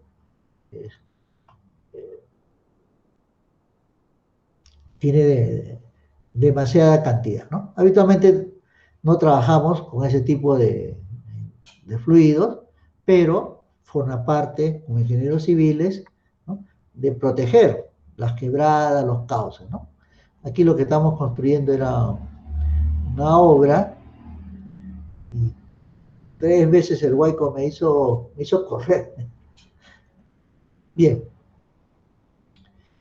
tiene demasiada cantidad, ¿no? Habitualmente no trabajamos con ese tipo de fluidos, pero forma parte, como ingenieros civiles, ¿no?, de proteger las quebradas, los cauces, ¿no? Aquí lo que estamos construyendo era una obra, y 3 veces el huaico me hizo correr. Bien.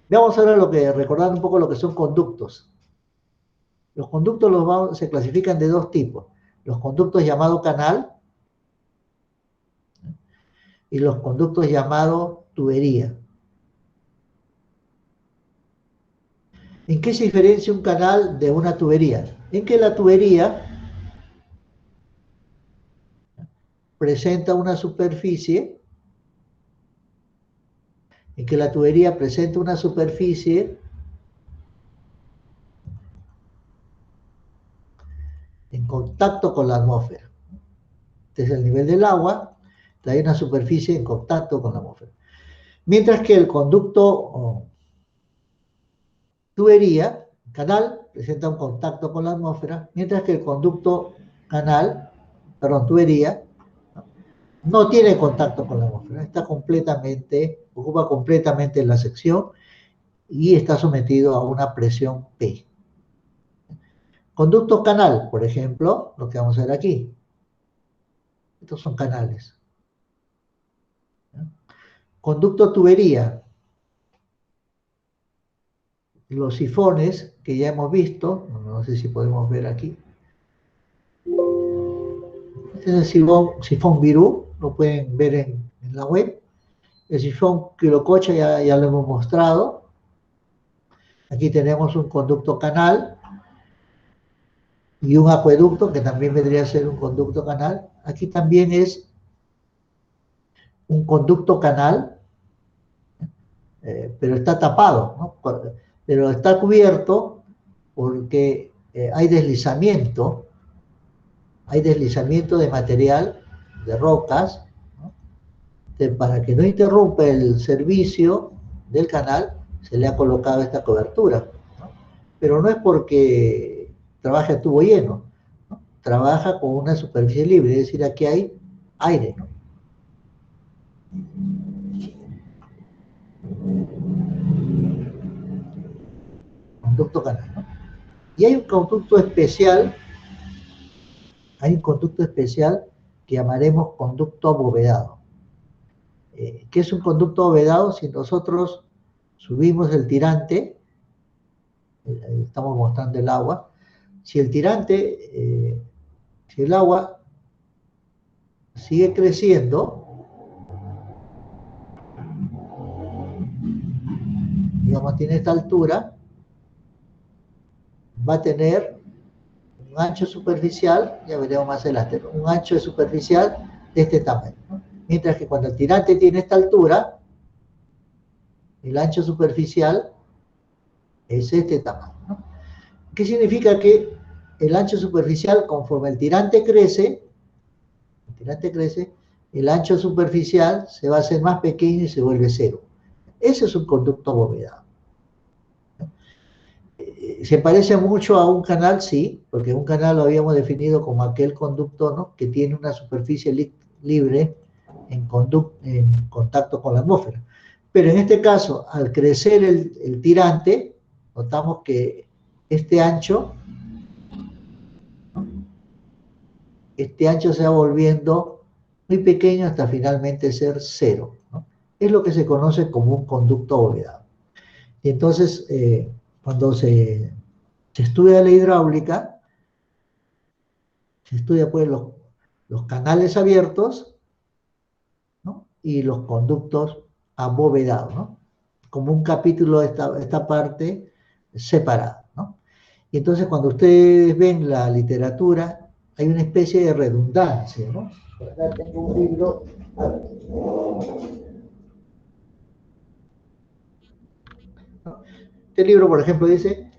Vamos ahora recordar un poco lo que son conductos. Los conductos se clasifican de 2 tipos. Los conductos llamados canal y los conductos llamados tubería. ¿En qué se diferencia un canal de una tubería? En que la tubería presenta una superficie, en contacto con la atmósfera. Este es el nivel del agua, hay una superficie en contacto con la atmósfera. Mientras que el conducto tubería, canal, presenta un contacto con la atmósfera, mientras que el conducto tubería, no tiene contacto con la atmósfera, ocupa completamente la sección y está sometido a una presión P. Conducto canal, por ejemplo, lo que vamos a ver aquí. Estos son canales. Conducto tubería. Los sifones que ya hemos visto, no sé si podemos ver aquí. Este es el sifón Virú, lo pueden ver en la web. El sifón Quirococha ya lo hemos mostrado. Aquí tenemos un conducto canal y un acueducto, que también vendría a ser un conducto canal. Aquí también es un conducto canal, pero está tapado, ¿no? Pero está cubierto porque hay deslizamiento de material, de rocas, ¿no? Para que no interrumpa el servicio del canal, se le ha colocado esta cobertura, ¿no? Pero no es porque trabaja a tubo lleno, ¿no? Trabaja con una superficie libre, es decir, aquí hay aire, ¿no? Conducto canal, ¿no? Y hay un conducto especial que llamaremos conducto abovedado. ¿Qué es un conducto abovedado? Si nosotros subimos el tirante, estamos mostrando el agua, si el agua sigue creciendo, digamos, tiene esta altura, va a tener un ancho superficial, ya veremos más adelante, un ancho superficial de este tamaño, ¿no? Mientras que cuando el tirante tiene esta altura, el ancho superficial es este tamaño, ¿no? ¿Qué significa? Que el ancho superficial, conforme el tirante crece, el ancho superficial se va a hacer más pequeño y se vuelve cero. Ese es un conducto abovedado. ¿Se parece mucho a un canal? Sí, porque un canal lo habíamos definido como aquel conducto, ¿no?, que tiene una superficie libre en contacto con la atmósfera. Pero en este caso, al crecer el tirante, notamos que este ancho se va volviendo muy pequeño hasta finalmente ser cero, ¿no? Es lo que se conoce como un conducto abovedado. Y entonces, cuando se estudia la hidráulica, se estudia pues los canales abiertos, ¿no?, y los conductos abovedados, ¿no?, como un capítulo de esta parte separado, ¿no? Y entonces cuando ustedes ven la literatura, hay una especie de redundancia, ¿no? Por acá tengo un libro. Este libro, por ejemplo, dice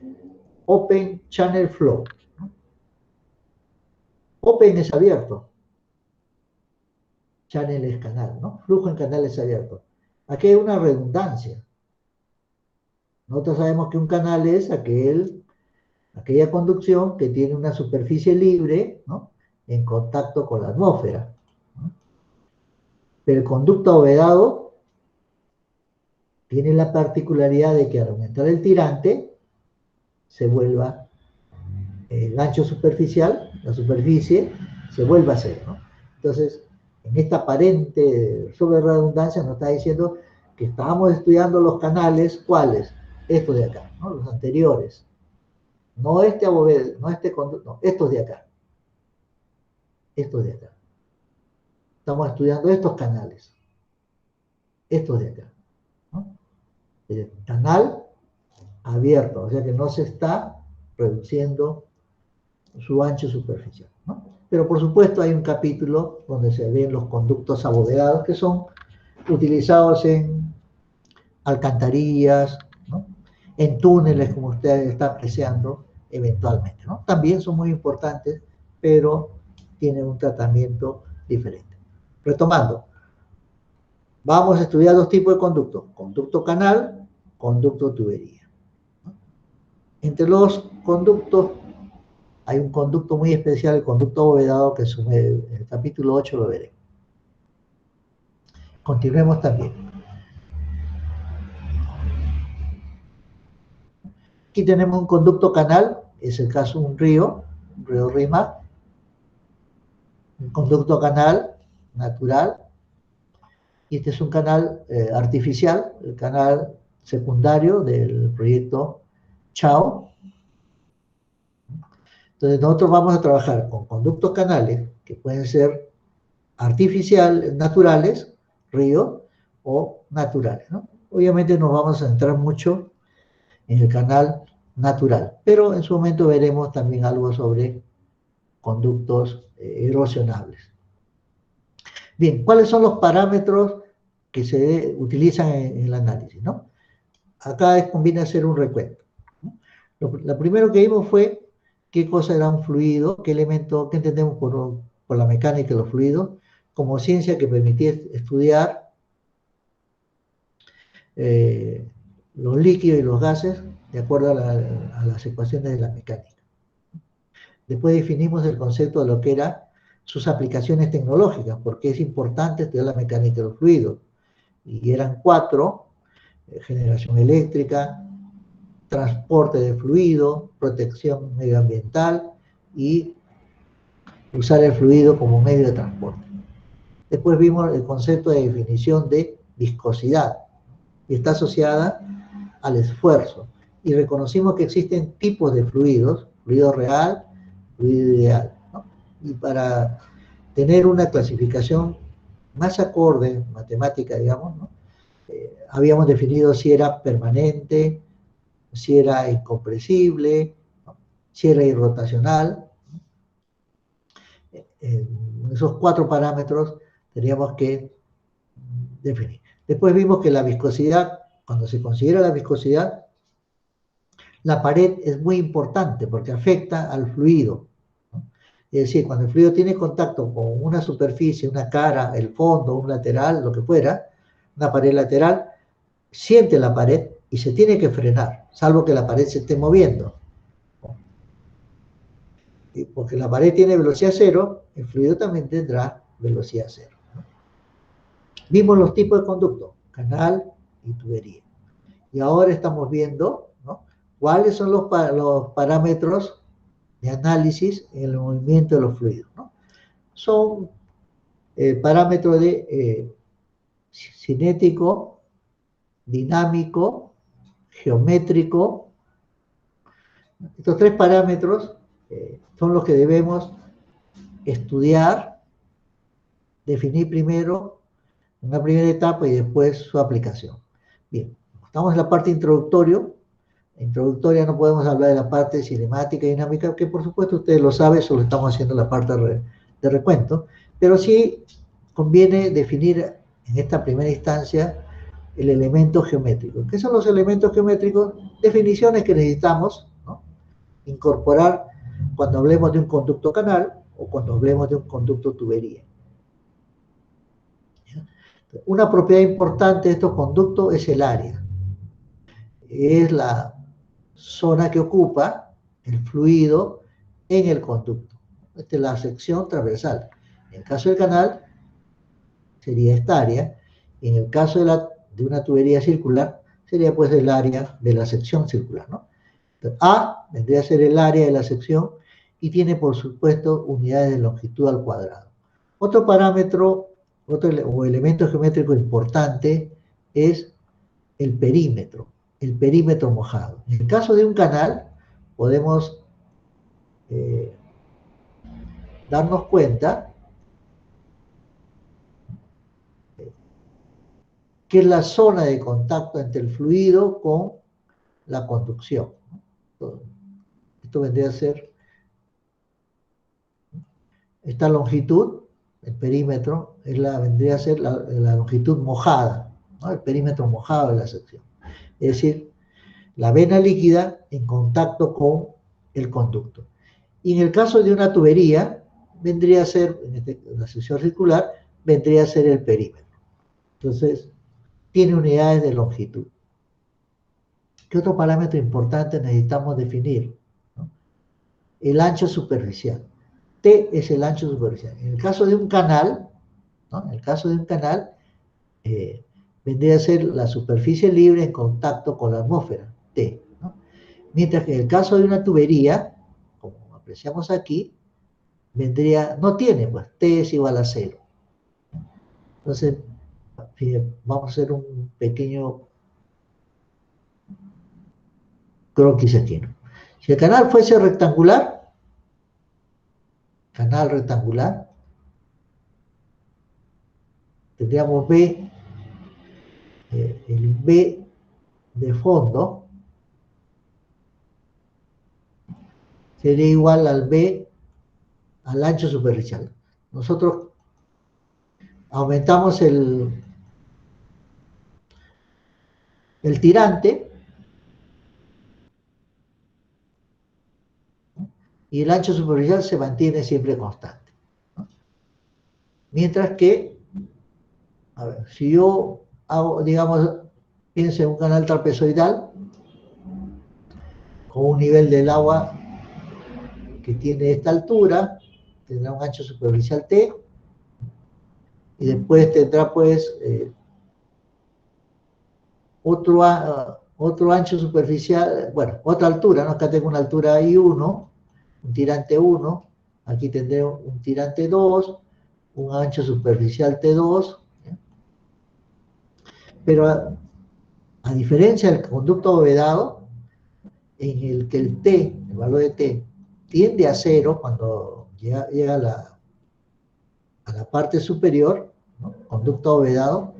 Open Channel Flow, ¿no? Open es abierto, channel es canal, ¿no? Flujo en canales abiertos. Aquí hay una redundancia. Nosotros sabemos que un canal es aquella conducción que tiene una superficie libre, ¿no?, en contacto con la atmósfera, ¿no? Pero el conducto abovedado tiene la particularidad de que al aumentar el tirante, se vuelva el ancho superficial, la superficie, se vuelva a cero, ¿no? Entonces, en esta aparente sobre redundancia nos está diciendo que estábamos estudiando los canales, ¿cuáles? Estos de acá, ¿no? Los anteriores. No este abovedo, no este conducto, no, estos de acá. Estos de acá. Estamos estudiando estos canales. Estos de acá, ¿no? El canal abierto, o sea que no se está reduciendo su ancho superficial, ¿no? Pero por supuesto hay un capítulo donde se ven los conductos abovedados que son utilizados en alcantarillas, ¿no? En túneles, como usted está apreciando eventualmente, ¿no? También son muy importantes, pero tienen un tratamiento diferente. Retomando, vamos a estudiar dos tipos de conductos: conducto canal, conducto tubería, ¿no? Entre los conductos hay un conducto muy especial, el conducto abovedado, que en el capítulo 8 lo veré. Continuemos también. Aquí tenemos un conducto canal, es el caso de un río Rímac, un conducto canal natural, y este es un canal artificial, el canal secundario del proyecto Chao. Entonces nosotros vamos a trabajar con conductos canales que pueden ser artificiales, naturales, río, o naturales, ¿no? Obviamente nos vamos a centrar mucho en el canal natural, pero en su momento veremos también algo sobre conductos erosionables. Bien, ¿cuáles son los parámetros que se utilizan en el análisis, ¿no? Acá conviene hacer un recuento, ¿no? Lo primero que vimos fue qué cosa era un fluido, qué elemento, qué entendemos por la mecánica de los fluidos, como ciencia que permitía estudiar los líquidos y los gases de acuerdo a las ecuaciones de la mecánica. Después definimos el concepto de lo que eran sus aplicaciones tecnológicas, porque es importante estudiar la mecánica de los fluidos. Y eran 4: generación eléctrica, transporte de fluido, protección medioambiental y usar el fluido como medio de transporte. Después vimos el concepto de definición de viscosidad, y está asociada al esfuerzo. Y reconocimos que existen tipos de fluidos, fluido real, fluido ideal, ¿no? Y para tener una clasificación más acorde, matemática, digamos, ¿no? Habíamos definido si era permanente, si era incompresible, ¿no? Si era irrotacional. Esos 4 parámetros teníamos que definir. Después vimos que la viscosidad, cuando se considera la viscosidad, la pared es muy importante porque afecta al fluido, ¿no? Es decir, cuando el fluido tiene contacto con una superficie, una cara, el fondo, un lateral, lo que fuera, una pared lateral, siente la pared y se tiene que frenar, salvo que la pared se esté moviendo, ¿no? Y porque la pared tiene velocidad cero, el fluido también tendrá velocidad cero, ¿no? Vimos los tipos de conducto, canal y tubería. Y ahora estamos viendo, ¿no?, cuáles son los parámetros de análisis en el movimiento de los fluidos, ¿no? Son parámetros de cinético, dinámico, geométrico. Estos 3 parámetros son los que debemos estudiar, definir primero, en una primera etapa, y después su aplicación. Bien, estamos en la parte introductoria. No podemos hablar de la parte cinemática y dinámica, que por supuesto ustedes lo saben, solo estamos haciendo la parte de recuento, pero sí conviene definir en esta primera instancia el elemento geométrico. ¿Qué son los elementos geométricos? Definiciones que necesitamos, ¿no?, incorporar cuando hablemos de un conducto canal o cuando hablemos de un conducto tubería. Una propiedad importante de estos conductos es el área. Es la zona que ocupa el fluido en el conducto. Esta es la sección transversal. En el caso del canal sería esta área, y en el caso de una tubería circular sería pues el área de la sección circular, ¿no? A vendría a ser el área de la sección y tiene, por supuesto, unidades de longitud al cuadrado. Otro parámetro o elemento geométrico importante es el perímetro mojado. En el caso de un canal, podemos darnos cuenta que es la zona de contacto entre el fluido con la conducción. Esto vendría a ser esta longitud, el perímetro, vendría a ser la longitud mojada, ¿no? El perímetro mojado de la sección. Es decir, la vena líquida en contacto con el conducto. Y en el caso de una tubería, vendría a ser, en la sección circular, vendría a ser el perímetro. Entonces, tiene unidades de longitud. ¿Qué otro parámetro importante necesitamos definir? ¿No? El ancho superficial. T es el ancho superficial. En el caso de un canal, ¿no? En el caso de un canal, vendría a ser la superficie libre en contacto con la atmósfera, T, ¿no? Mientras que en el caso de una tubería, como apreciamos aquí, no tiene, pues, T es igual a 0. Entonces, vamos a hacer un pequeño croquis aquí, ¿no? Si el canal fuese rectangular, tendríamos B, el B de fondo sería igual al ancho superficial. Nosotros aumentamos el tirante y el ancho superficial se mantiene siempre constante, ¿no? Mientras que, a ver, si yo hago, digamos, pienso en un canal trapezoidal con un nivel del agua que tiene esta altura, tendrá un ancho superficial T, y después tendrá, pues, otro ancho superficial, bueno, otra altura, ¿no? Acá tengo una altura I1, un tirante 1, aquí tendré un tirante 2, un ancho superficial T2, ¿sí? Pero a diferencia del conducto abovedado, en el que el valor de T, tiende a 0 cuando llega a la parte superior, ¿no? Conducto abovedado,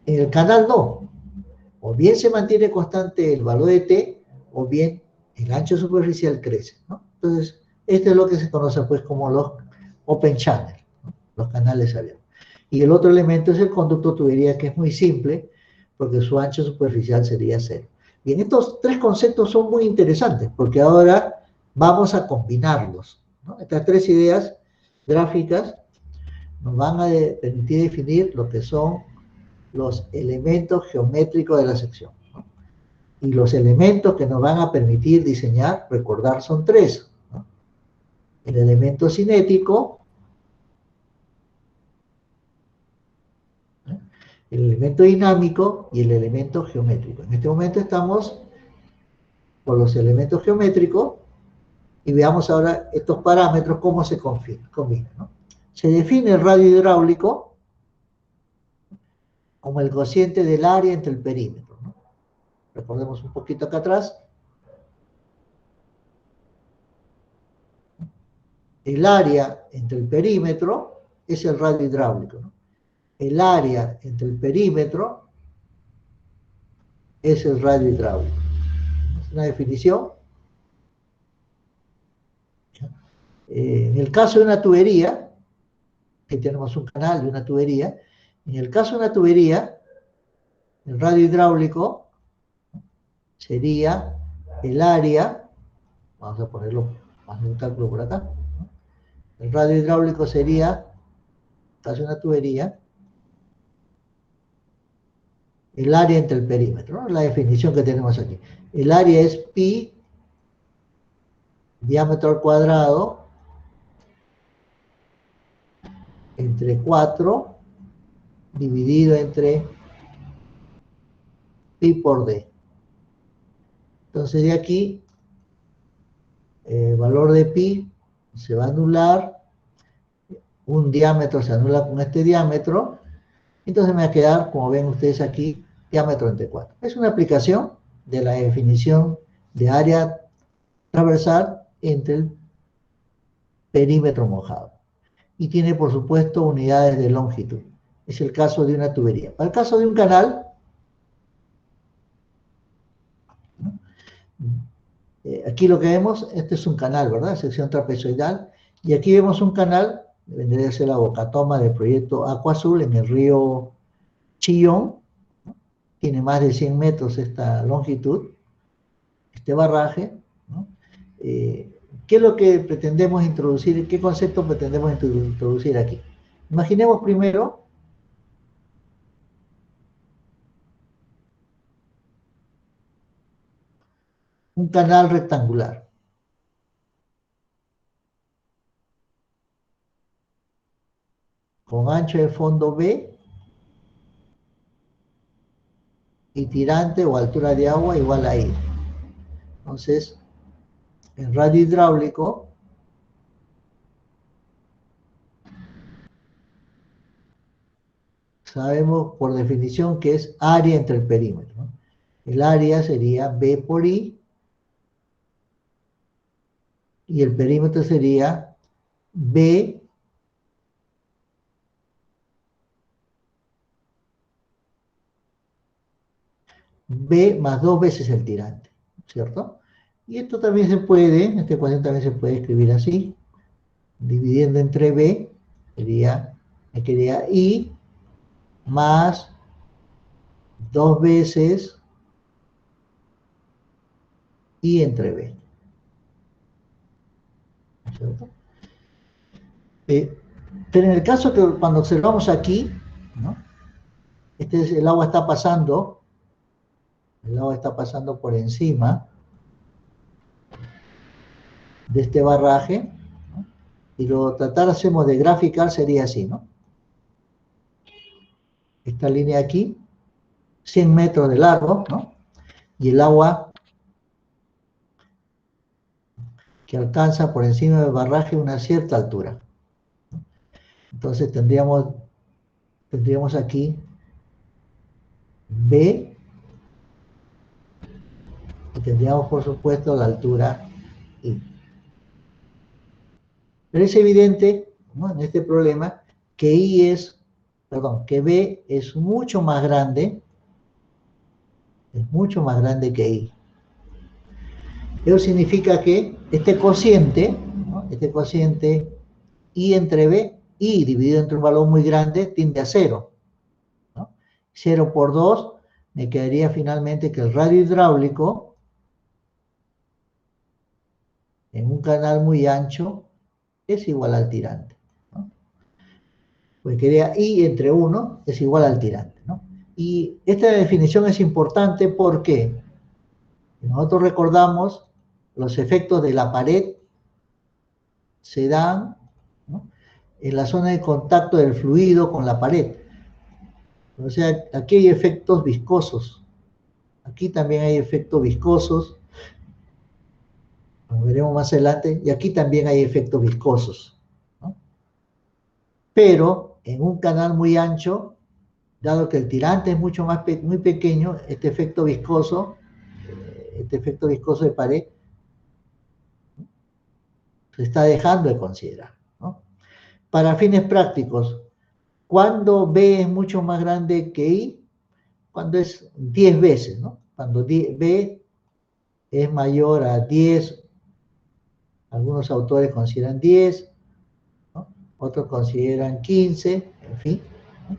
en el canal no. O bien se mantiene constante el valor de T, o bien el ancho superficial crece, ¿no? Entonces, esto es lo que se conoce, pues, como los open channel, ¿no? Los canales abiertos. Y el otro elemento es el conducto tubería, que es muy simple, porque su ancho superficial sería 0. Bien, estos tres conceptos son muy interesantes, porque ahora vamos a combinarlos, ¿no? Estas tres ideas gráficas nos van a permitir definir lo que son los elementos geométricos de la sección, ¿no? Y los elementos que nos van a permitir diseñar, recordar, son tres, ¿no? El elemento cinético, ¿no? El elemento dinámico y el elemento geométrico. En este momento estamos por los elementos geométricos y veamos ahora estos parámetros, cómo se combinan, ¿no? Se define el radio hidráulico como el cociente del área entre el perímetro, ¿no? Recordemos un poquito acá atrás. El área entre el perímetro es el radio hidráulico, ¿no? El área entre el perímetro es el radio hidráulico. Es una definición. En el caso de una tubería, aquí tenemos un canal de una tubería. En el caso de una tubería, el radio hidráulico sería el área, vamos a ponerlo más en un cálculo por acá, ¿no? El radio hidráulico sería, en el caso de una tubería, el área entre el perímetro, ¿no? La definición que tenemos aquí. El área es pi, diámetro al cuadrado, entre 4, dividido entre pi por d. Entonces de aquí el valor de pi se va a anular, un diámetro se anula con este diámetro, entonces me va a quedar, como ven ustedes aquí, diámetro entre 4. Es una aplicación de la definición de área transversal entre el perímetro mojado. Y tiene, por supuesto, unidades de longitud. Es el caso de una tubería. Para el caso de un canal, ¿no? Aquí lo que vemos, este es un canal, ¿verdad? Sección trapezoidal. Y aquí vemos un canal, vendría a ser la bocatoma del proyecto Agua Azul en el río Chillón. ¿No? Tiene más de 100 metros esta longitud, este barraje, ¿no? ¿Qué es lo que pretendemos introducir? ¿Qué concepto pretendemos introducir aquí? Imaginemos primero un canal rectangular. Con ancho de fondo B y tirante o altura de agua igual a I. Entonces, en radio hidráulico, sabemos por definición que es área entre el perímetro, ¿no? El área sería B por I y el perímetro sería B más 2 veces el tirante, ¿cierto? Y esto también se puede, esta ecuación también se puede escribir así, dividiendo entre B, sería I más 2 veces I entre B. ¿Cierto? Pero en el caso que cuando observamos aquí, ¿no? El agua está pasando por encima de este barraje, ¿no? Y lo tratáramos de graficar sería así, ¿no? Esta línea aquí, 100 metros de largo, ¿no? Y el agua que alcanza por encima del barraje una cierta altura. Entonces tendríamos aquí B y tendríamos por supuesto la altura I. Pero es evidente, ¿no? En este problema que B es mucho más grande que I. Eso significa que este cociente, ¿no? Este cociente I entre B, I dividido entre un valor muy grande, tiende a 0. ¿No? 0 por 2, me quedaría finalmente que el radio hidráulico en un canal muy ancho es igual al tirante, ¿no? Pues quedaría I entre 1 es igual al tirante, ¿no? Y esta definición es importante porque nosotros recordamos los efectos de la pared se dan, ¿no? En la zona de contacto del fluido con la pared. O sea, aquí hay efectos viscosos. Aquí también hay efectos viscosos. Lo veremos más adelante. Y aquí también hay efectos viscosos, ¿no? Pero en un canal muy ancho, dado que el tirante es mucho más muy pequeño, este efecto viscoso de pared se está dejando de considerar, ¿no? Para fines prácticos, cuando B es mucho más grande que I, cuando es 10 veces, ¿no? Cuando B es mayor a 10, algunos autores consideran 10, ¿no? Otros consideran 15, en fin, ¿no?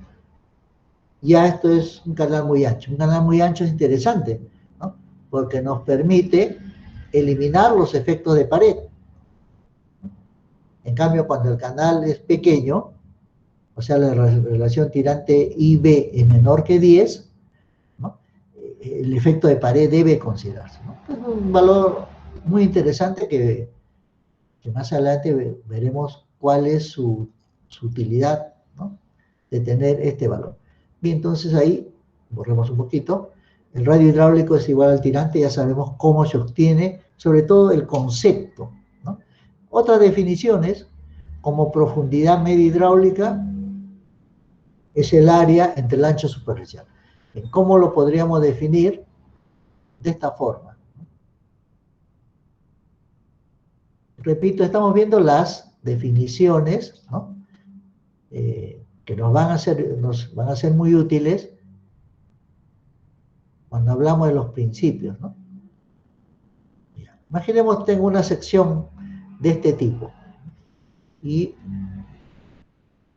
Ya esto es un canal muy ancho. Un canal muy ancho es interesante, ¿no? Porque nos permite eliminar los efectos de pared. En cambio, cuando el canal es pequeño, o sea, la relación tirante IB es menor que 10, ¿no? El efecto de pared debe considerarse, ¿no? Es un valor muy interesante que más adelante veremos cuál es su utilidad, ¿no? De tener este valor. Bien, entonces ahí, borremos un poquito, el radio hidráulico es igual al tirante, ya sabemos cómo se obtiene sobre todo el concepto, ¿no? Otras definiciones, como profundidad media hidráulica, es el área entre el ancho superficial. ¿Cómo lo podríamos definir? De esta forma. Repito, estamos viendo las definiciones, ¿no? Que nos van a ser muy útiles cuando hablamos de los principios, ¿no? Mira, imaginemos tengo una sección de este tipo y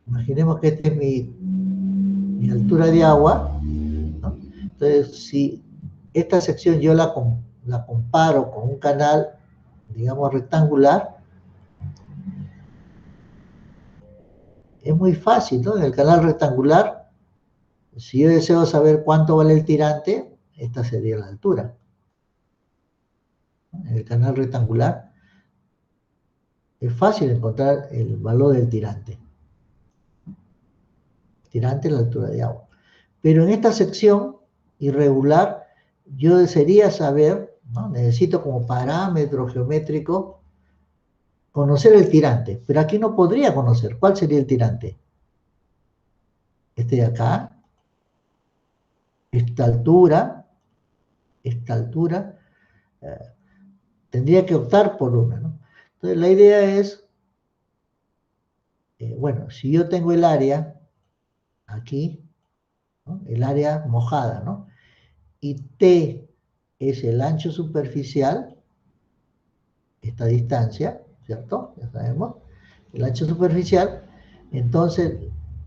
imaginemos que esta es mi altura de agua, ¿no? Entonces, si esta sección yo la comparo con un canal, digamos, rectangular, es muy fácil, ¿no? En el canal rectangular, si yo deseo saber cuánto vale el tirante, esta sería la altura. En el canal rectangular es fácil encontrar el valor del tirante. Tirante es la altura de agua. Pero en esta sección irregular, yo desearía saber, ¿no? Necesito como parámetro geométrico conocer el tirante, pero aquí no podría conocer. ¿Cuál sería el tirante? Este de acá, esta altura, tendría que optar por una, ¿no? Entonces la idea es, bueno, si yo tengo el área aquí, ¿no? El área mojada, ¿no? Y T es el ancho superficial, esta distancia, ¿cierto? Ya sabemos, el ancho superficial, entonces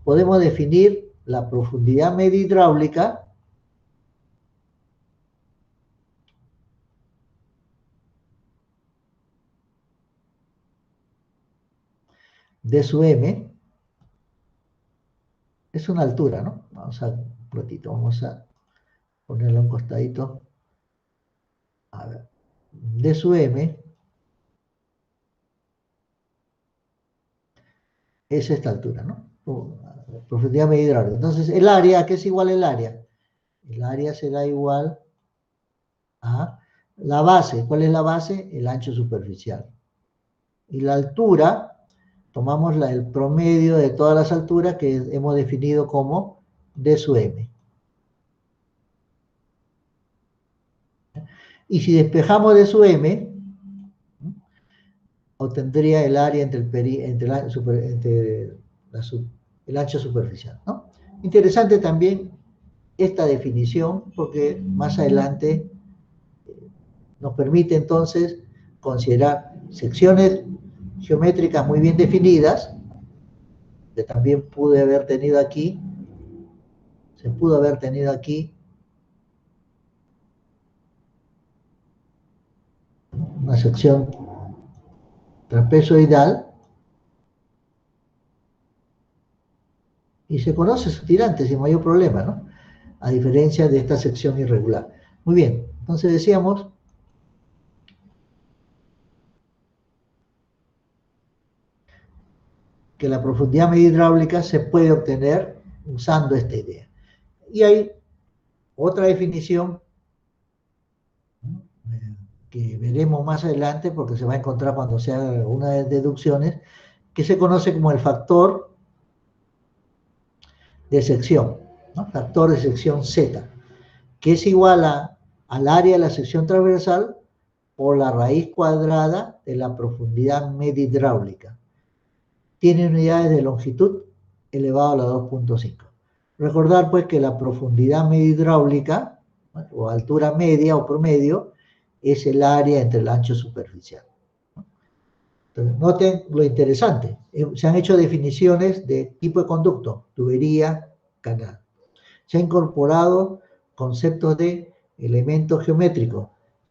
podemos definir la profundidad media hidráulica D sub M, es una altura, ¿no? Vamos a, vamos a ponerlo a un costadito. A ver, D sub M es esta altura, ¿no? Profundidad media hidráulica. Entonces, el área, ¿qué es igual el área? El área será igual a la base. ¿Cuál es la base? El ancho superficial. Y la altura, tomamos el promedio de todas las alturas que hemos definido como D sub M. Y si despejamos D sub M, obtendría el área entre el ancho superficial, ¿no? Interesante también esta definición, porque más adelante nos permite entonces considerar secciones geométricas muy bien definidas, que también pude haber tenido aquí, se pudo haber tenido aquí una sección trapezoidal y se conoce su tirante sin mayor problema, ¿no? A diferencia de esta sección irregular. Muy bien, entonces decíamos que la profundidad media hidráulica se puede obtener usando esta idea. Y hay otra definición que veremos más adelante porque se va a encontrar cuando se haga una de deducciones, que se conoce como el factor de sección, ¿no? Factor de sección Z, que es igual al área de la sección transversal por la raíz cuadrada de la profundidad media hidráulica. Tiene unidades de longitud elevado a la 2.5. Recordar pues que la profundidad media hidráulica, ¿no? O altura media o promedio, es el área entre el ancho superficial. Entonces, noten lo interesante. Se han hecho definiciones de tipo de conducto, tubería, canal. Se han incorporado conceptos de elementos geométricos,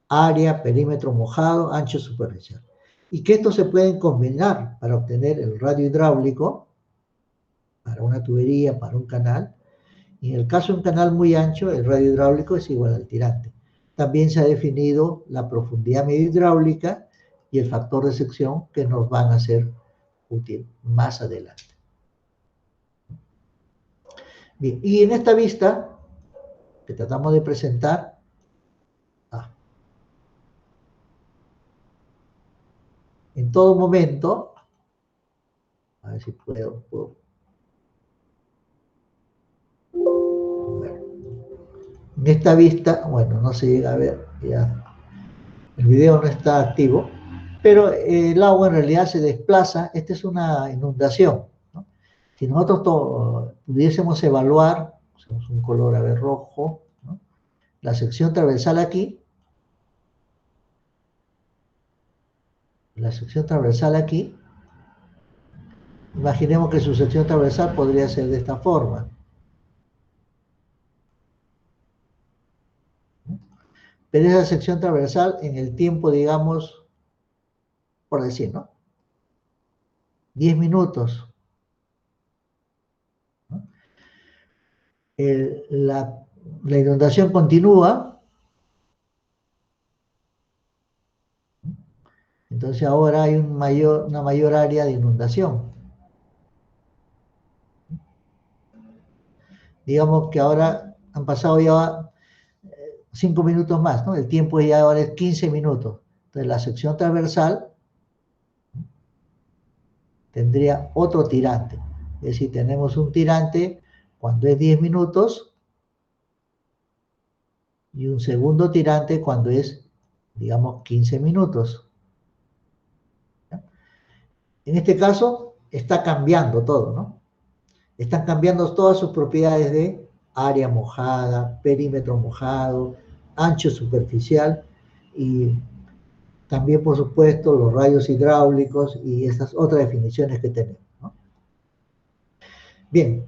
área, perímetro mojado, ancho superficial. Y que estos se pueden combinar para obtener el radio hidráulico, para una tubería, para un canal. Y en el caso de un canal muy ancho, el radio hidráulico es igual al tirante. También se ha definido la profundidad media hidráulica y el factor de sección que nos van a ser útil más adelante. Bien, y en esta vista que tratamos de presentar, en todo momento, a ver si puedo. Bueno, en esta vista, bueno, no se llega a ver, ya el video no está activo, pero el agua en realidad se desplaza. Esta es una inundación, ¿no? Si nosotros pudiésemos evaluar, usamos un color, a ver, rojo, ¿no? La sección transversal aquí, imaginemos que su sección transversal podría ser de esta forma. Pero esa sección transversal en el tiempo, digamos, por decir, ¿no? 10 minutos. ¿No? La inundación continúa. Entonces ahora hay una mayor área de inundación. Digamos que ahora han pasado ya 5 minutos más, ¿no? El tiempo ya ahora es 15 minutos. Entonces la sección transversal tendría otro tirante. Es decir, tenemos un tirante cuando es 10 minutos y un segundo tirante cuando es, digamos, 15 minutos. ¿Ya? En este caso está cambiando todo, ¿no? Están cambiando todas sus propiedades de área mojada, perímetro mojado, ancho superficial y también, por supuesto, los radios hidráulicos y estas otras definiciones que tenemos, ¿no? Bien,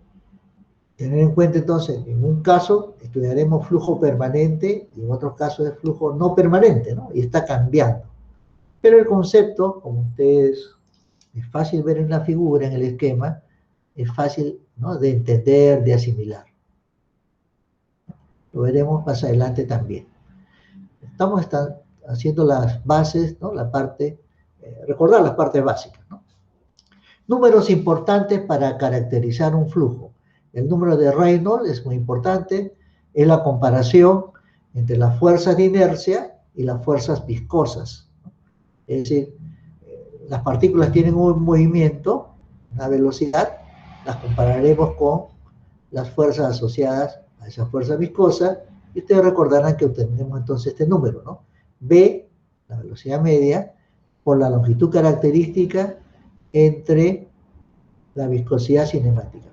tener en cuenta entonces, en un caso estudiaremos flujo permanente y en otros casos es flujo no permanente, ¿no? Y está cambiando. Pero el concepto, como ustedes, es fácil ver en la figura, en el esquema, es fácil, ¿no?, de entender, de asimilar. Lo veremos más adelante también. Estamos haciendo las bases, ¿no? La parte, recordar las partes básicas, ¿no? Números importantes para caracterizar un flujo. El número de Reynolds es muy importante, es la comparación entre las fuerzas de inercia y las fuerzas viscosas, ¿no? Es decir, las partículas tienen un movimiento, una velocidad, las compararemos con las fuerzas asociadas a esa fuerza viscosa, y ustedes recordarán que obtenemos entonces este número, ¿no? B, la velocidad media, por la longitud característica entre la viscosidad cinemática.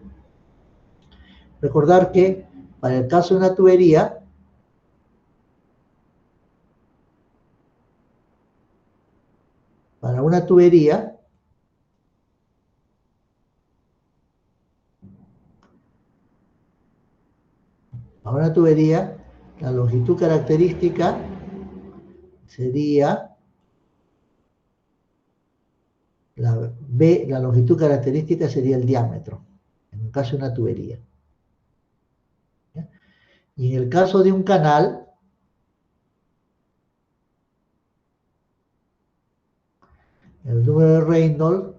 Recordar que para el caso de una tubería, para una tubería, la longitud característica sería la longitud característica sería el diámetro, en el caso de una tubería. ¿Ya? Y en el caso de un canal, el número de Reynolds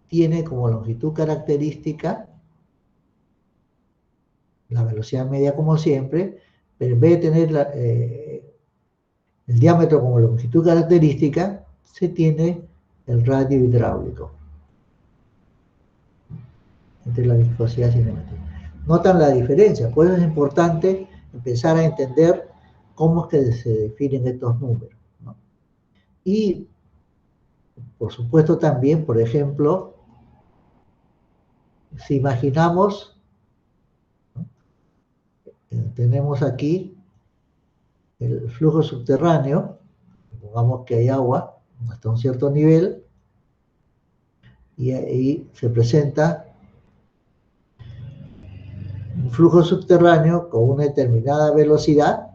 tiene como longitud característica la velocidad media como siempre, pero en vez de tener el diámetro como longitud característica, se tiene el radio hidráulico entre la viscosidad cinemática. Notan la diferencia, por eso es importante empezar a entender cómo es que se definen estos números, ¿no? Y, por supuesto, también, por ejemplo, si imaginamos, tenemos aquí el flujo subterráneo, supongamos que hay agua hasta un cierto nivel, y ahí se presenta un flujo subterráneo con una determinada velocidad.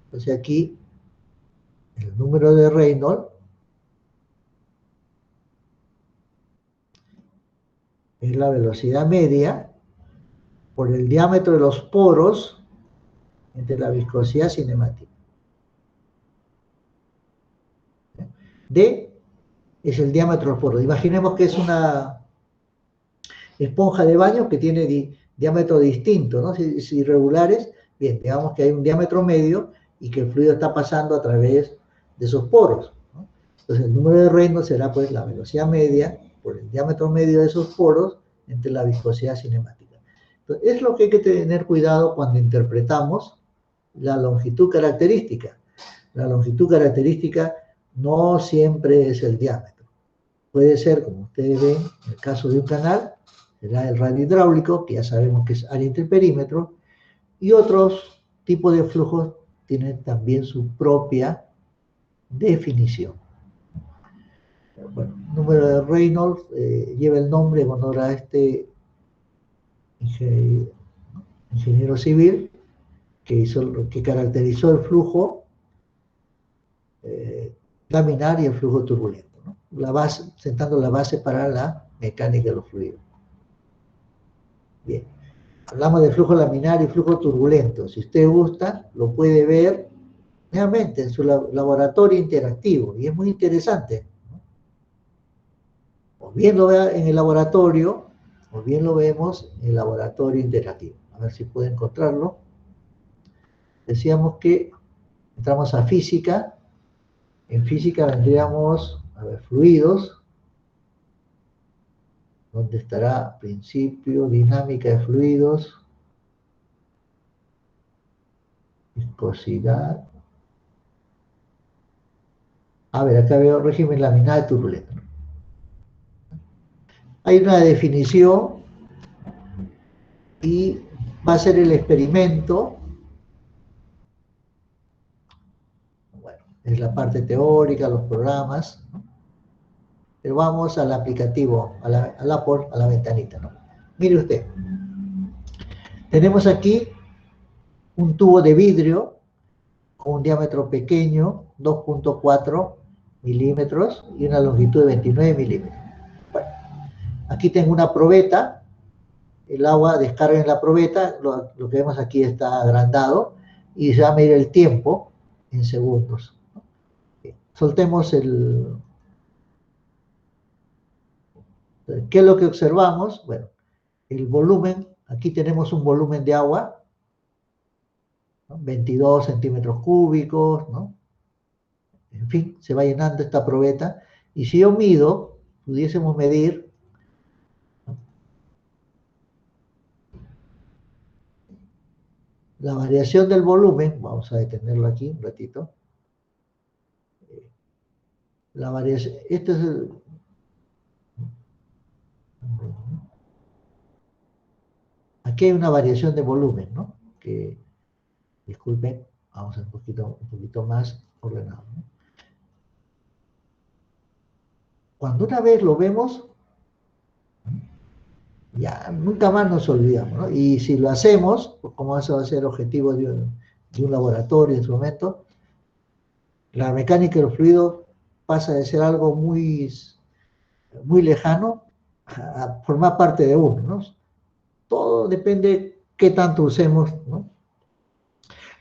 Entonces aquí el número de Reynolds es la velocidad media por el diámetro de los poros entre la viscosidad cinemática. D es el diámetro de los poros. Imaginemos que es una esponja de baño que tiene diámetro distinto, ¿no? Si irregulares, bien, digamos que hay un diámetro medio y que el fluido está pasando a través de esos poros, ¿no? Entonces el número de Reynolds será pues la velocidad media por el diámetro medio de esos poros entre la viscosidad cinemática. Entonces, es lo que hay que tener cuidado cuando interpretamos la longitud característica. La longitud característica no siempre es el diámetro. Puede ser, como ustedes ven, en el caso de un canal, será el radio hidráulico, que ya sabemos que es área entre perímetros, y otros tipos de flujos tienen también su propia definición. Bueno, el número de Reynolds lleva el nombre en honor a este ingeniero civil que caracterizó el flujo laminar y el flujo turbulento, ¿no? Sentando la base para la mecánica de los fluidos. Bien, hablamos de flujo laminar y flujo turbulento. Si usted gusta, lo puede ver nuevamente en su laboratorio interactivo, y es muy interesante, ¿no? O bien lo vea en el laboratorio, o bien lo vemos en el laboratorio interactivo. A ver si puedo encontrarlo. Decíamos que entramos a física. En física vendríamos a ver fluidos, donde estará principio, dinámica de fluidos, viscosidad. A ver, acá veo régimen laminar y turbulento. Hay una definición y va a ser el experimento. Bueno, es la parte teórica, los programas, ¿no? Pero vamos al aplicativo, a la ventanita, ¿no? Mire usted, tenemos aquí un tubo de vidrio con un diámetro pequeño, 2.4 milímetros, y una longitud de 29 milímetros. Bueno, aquí tengo una probeta, el agua descarga en la probeta, lo que vemos aquí está agrandado, y se va a medir el tiempo en segundos. Soltemos el... ¿Qué es lo que observamos? Bueno, el volumen, aquí tenemos un volumen de agua, ¿no? 22 centímetros cúbicos, ¿no? En fin, se va llenando esta probeta, y si yo mido, pudiésemos medir, ¿no?, la variación del volumen. Vamos a detenerlo aquí un ratito. La variación, este es el... Aquí hay una variación de volumen, ¿no? Que, disculpen, vamos a un poquito más ordenado, ¿no? Cuando una vez lo vemos, ya nunca más nos olvidamos, ¿no? Y si lo hacemos, pues como eso va a ser objetivo de un laboratorio en su momento, la mecánica del fluido pasa de ser algo muy, muy lejano a formar parte de uno, ¿no? Todo depende qué tanto usemos, ¿no?,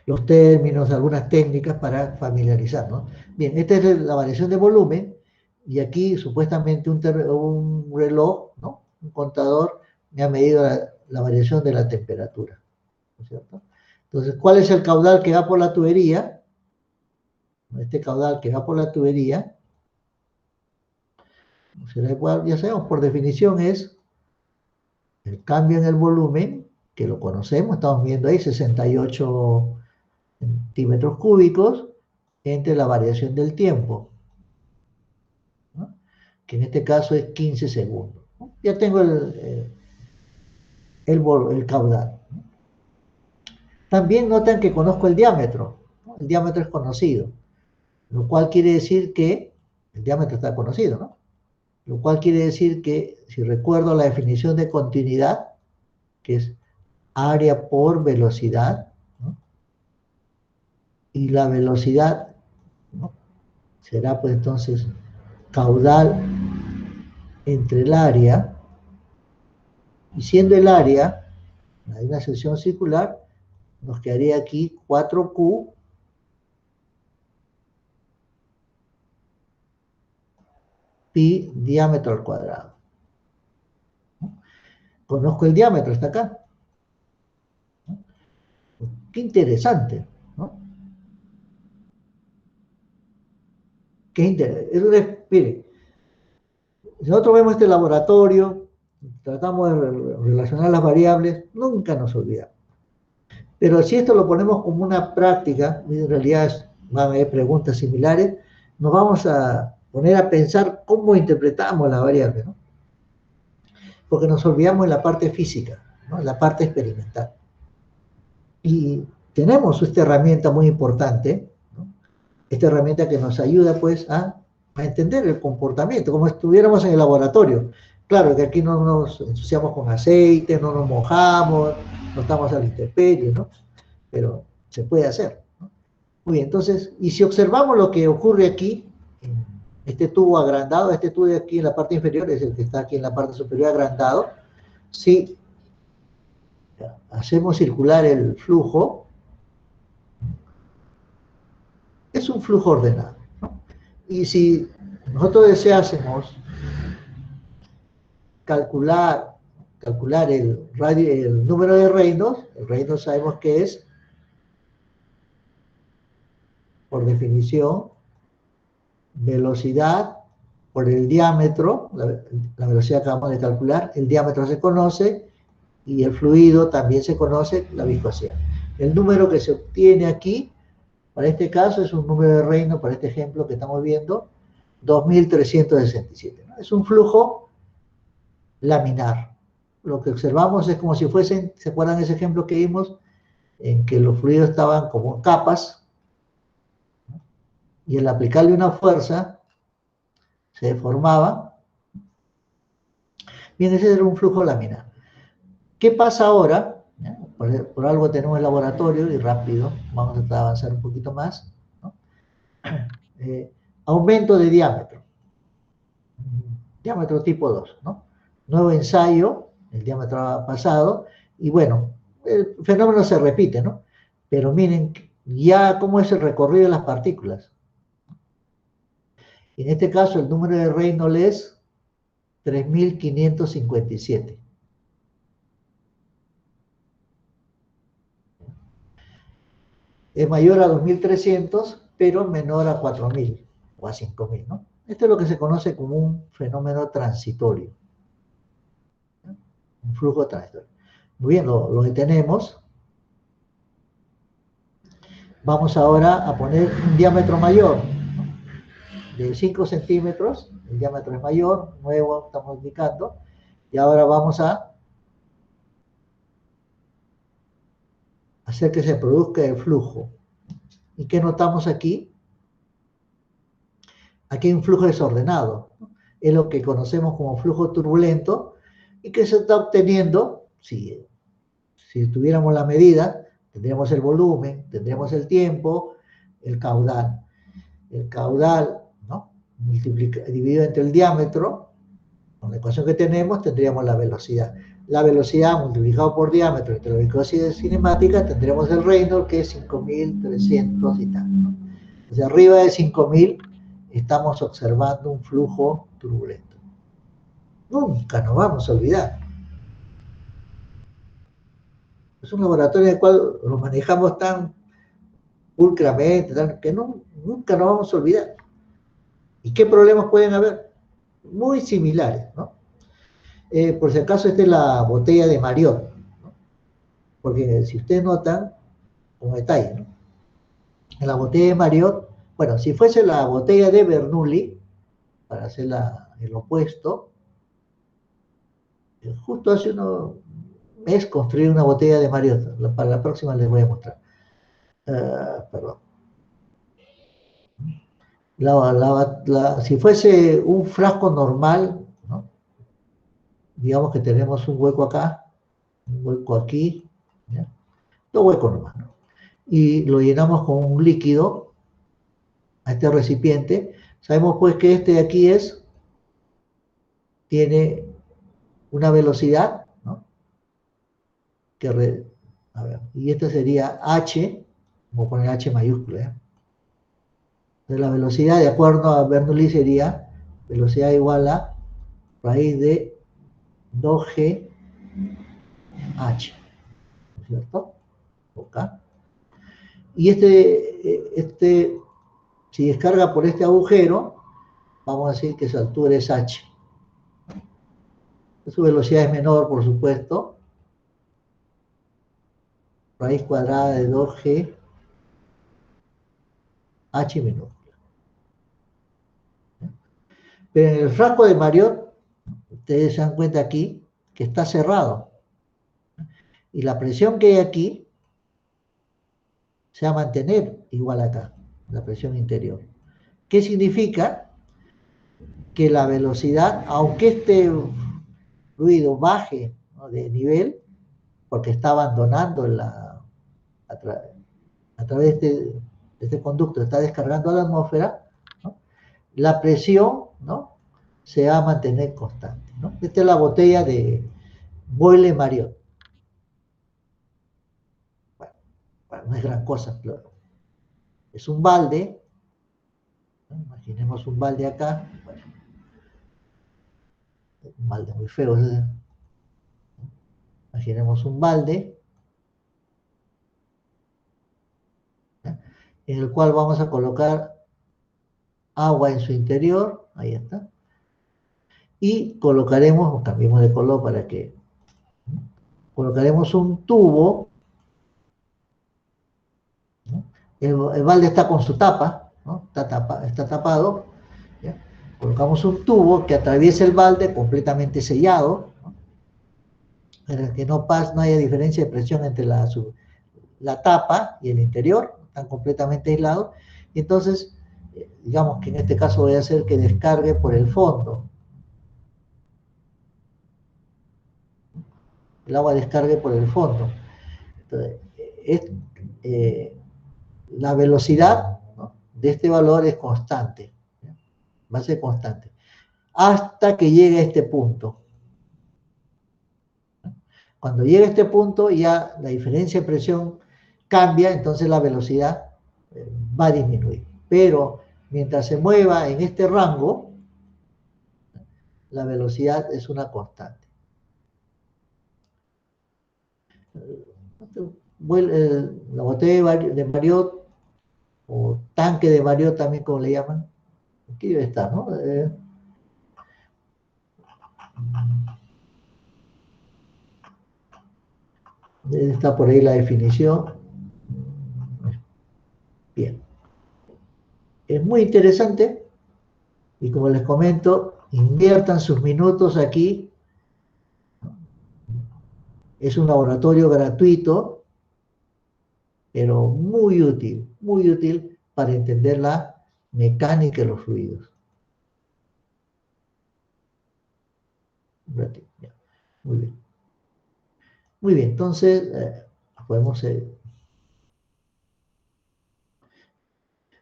los términos, algunas técnicas para familiarizarnos. Bien, esta es la variación de volumen, y aquí supuestamente un reloj, ¿no?, un contador, me ha medido la variación de la temperatura, ¿no es cierto? Entonces, ¿cuál es el caudal que va por la tubería? Este caudal que va por la tubería, ya sabemos, por definición es el cambio en el volumen, que lo conocemos, estamos viendo ahí 68 centímetros cúbicos, entre la variación del tiempo, ¿no?, que en este caso es 15 segundos, ¿no? Ya tengo el caudal, ¿no? También notan que conozco el diámetro, ¿no? El diámetro es conocido, lo cual quiere decir que el diámetro está conocido, ¿no? Lo cual quiere decir que, si recuerdo la definición de continuidad, que es área por velocidad, ¿no?, y la velocidad, ¿no?, será pues entonces caudal entre el área, y siendo el área hay una sección circular, nos quedaría aquí 4Q pi diámetro al cuadrado, ¿no? Conozco el diámetro, está acá, ¿no? Qué interesante, ¿no? Mire, si nosotros vemos este laboratorio, tratamos de relacionar las variables, nunca nos olvidamos. Pero si esto lo ponemos como una práctica, en realidad van a haber preguntas similares, nos vamos a poner a pensar cómo interpretamos las variables, ¿no? Porque nos olvidamos en la parte física, ¿no? En la parte experimental. Y tenemos esta herramienta muy importante, ¿no? Esta herramienta que nos ayuda pues a entender el comportamiento, como si estuviéramos en el laboratorio. Claro que aquí no nos ensuciamos con aceite, no nos mojamos, no estamos a la intemperie, ¿no? Pero se puede hacer, ¿no? Muy bien, entonces, y si observamos lo que ocurre aquí, en este tubo agrandado, este tubo de aquí en la parte inferior es el que está aquí en la parte superior agrandado, si hacemos circular el flujo, es un flujo ordenado, ¿no? Y si nosotros deseásemos calcular el número de Reynolds, el Reynolds sabemos que es, por definición, velocidad por el diámetro, la velocidad que acabamos de calcular, el diámetro se conoce y el fluido también se conoce, la viscosidad. El número que se obtiene aquí, para este caso, es un número de Reynolds, para este ejemplo que estamos viendo, 2367, ¿no? Es un flujo laminar. Lo que observamos es como si fuesen, ¿se acuerdan ese ejemplo que vimos? En que los fluidos estaban como en capas, ¿no? Y al aplicarle una fuerza, se deformaba. Bien, ese era un flujo laminar. ¿Qué pasa ahora? Por algo tenemos el laboratorio y rápido, vamos a tratar de avanzar un poquito más, ¿no? Aumento de diámetro. Diámetro tipo 2, ¿no? Nuevo ensayo, el diámetro ha pasado, y bueno, el fenómeno se repite, ¿no? Pero miren ya cómo es el recorrido de las partículas. En este caso, el número de Reynolds es 3557. Es mayor a 2300, pero menor a 4000 o a 5000, ¿no? Esto es lo que se conoce como un fenómeno transitorio. Un flujo transitorio. Muy bien, lo detenemos. Vamos ahora a poner un diámetro mayor, ¿no? De 5 centímetros. El diámetro es mayor, nuevo, estamos indicando. Y ahora vamos a hacer que se produzca el flujo. ¿Y qué notamos aquí? Aquí hay un flujo desordenado, ¿no? Es lo que conocemos como flujo turbulento y que se está obteniendo, si tuviéramos la medida, tendríamos el volumen, tendríamos el tiempo, el caudal. El caudal, ¿no? Dividido entre el diámetro, con la ecuación que tenemos, tendríamos la velocidad. La velocidad multiplicado por diámetro entre la viscosidad cinemática, tendremos el Reynolds, que es 5300 y tal, ¿no? Desde arriba de 5000 estamos observando un flujo turbulento. Nunca nos vamos a olvidar. Es un laboratorio en el cual lo manejamos tan pulcramente, que nunca nos vamos a olvidar. ¿Y qué problemas pueden haber? Muy similares, ¿no? Por si acaso, esta es la botella de Mariotte, ¿no? Porque si ustedes notan, un detalle, ¿no? En la botella de Mariotte, bueno, si fuese la botella de Bernoulli, para hacer el opuesto, justo hace unos meses construí una botella de Mariotte. Para la próxima les voy a mostrar. Perdón. Si fuese un frasco normal, ¿no? Digamos que tenemos un hueco acá, un hueco aquí, ¿ya? Dos huecos nomás, ¿no? Y lo llenamos con un líquido a este recipiente. Sabemos pues que este de aquí tiene una velocidad, ¿no? A ver, y esta sería H, vamos a poner H mayúscula, ¿eh? Entonces la velocidad, de acuerdo a Bernoulli, sería velocidad igual a raíz de 2G H, ¿no es cierto? Acá. Y este Si descarga por este agujero, vamos a decir que su altura es h. Su velocidad es menor, por supuesto. Raíz cuadrada de 2g h minúscula. Pero en el frasco de Mariotte, ustedes se dan cuenta aquí que está cerrado. Y la presión que hay aquí se va a mantener igual acá, la presión interior. ¿Qué significa? Que la velocidad, aunque este fluido baje, ¿no?, de nivel, porque está abandonando a través de este conducto, está descargando a la atmósfera, ¿no?, la presión, ¿no?, se va a mantener constante, ¿no? Esta es la botella de Boyle-Mariotte. Bueno, no es gran cosa, claro. Es un balde, ¿no? Imaginemos un balde acá. Bueno, un balde muy feo. Imaginemos un balde, ¿eh?, en el cual vamos a colocar agua en su interior. Ahí está. Y colocaremos, cambiemos de color para que, ¿no?, colocaremos un tubo, ¿no? El balde está con su tapa, ¿no? Está tapado, ¿ya? Colocamos un tubo que atraviesa el balde completamente sellado, ¿no?, para que no haya diferencia de presión entre la tapa y el interior, están completamente aislados. Y entonces, digamos que en este caso voy a hacer que descargue por el fondo. El agua descargue por el fondo. Entonces, la velocidad, ¿no?, de este valor es constante, ¿ya? Va a ser constante hasta que llegue a este punto. Cuando llegue a este punto, ya la diferencia de presión cambia, entonces la velocidad va a disminuir. Pero mientras se mueva en este rango, la velocidad es una constante. La botella de Mariotte, o tanque de Mariotte también, como le llaman, aquí debe estar, ¿no? Está por ahí la definición. Bien. Es muy interesante, y como les comento, inviertan sus minutos aquí. Es un laboratorio gratuito, pero muy útil para entender la mecánica de los fluidos. Muy bien. Muy bien, entonces podemos...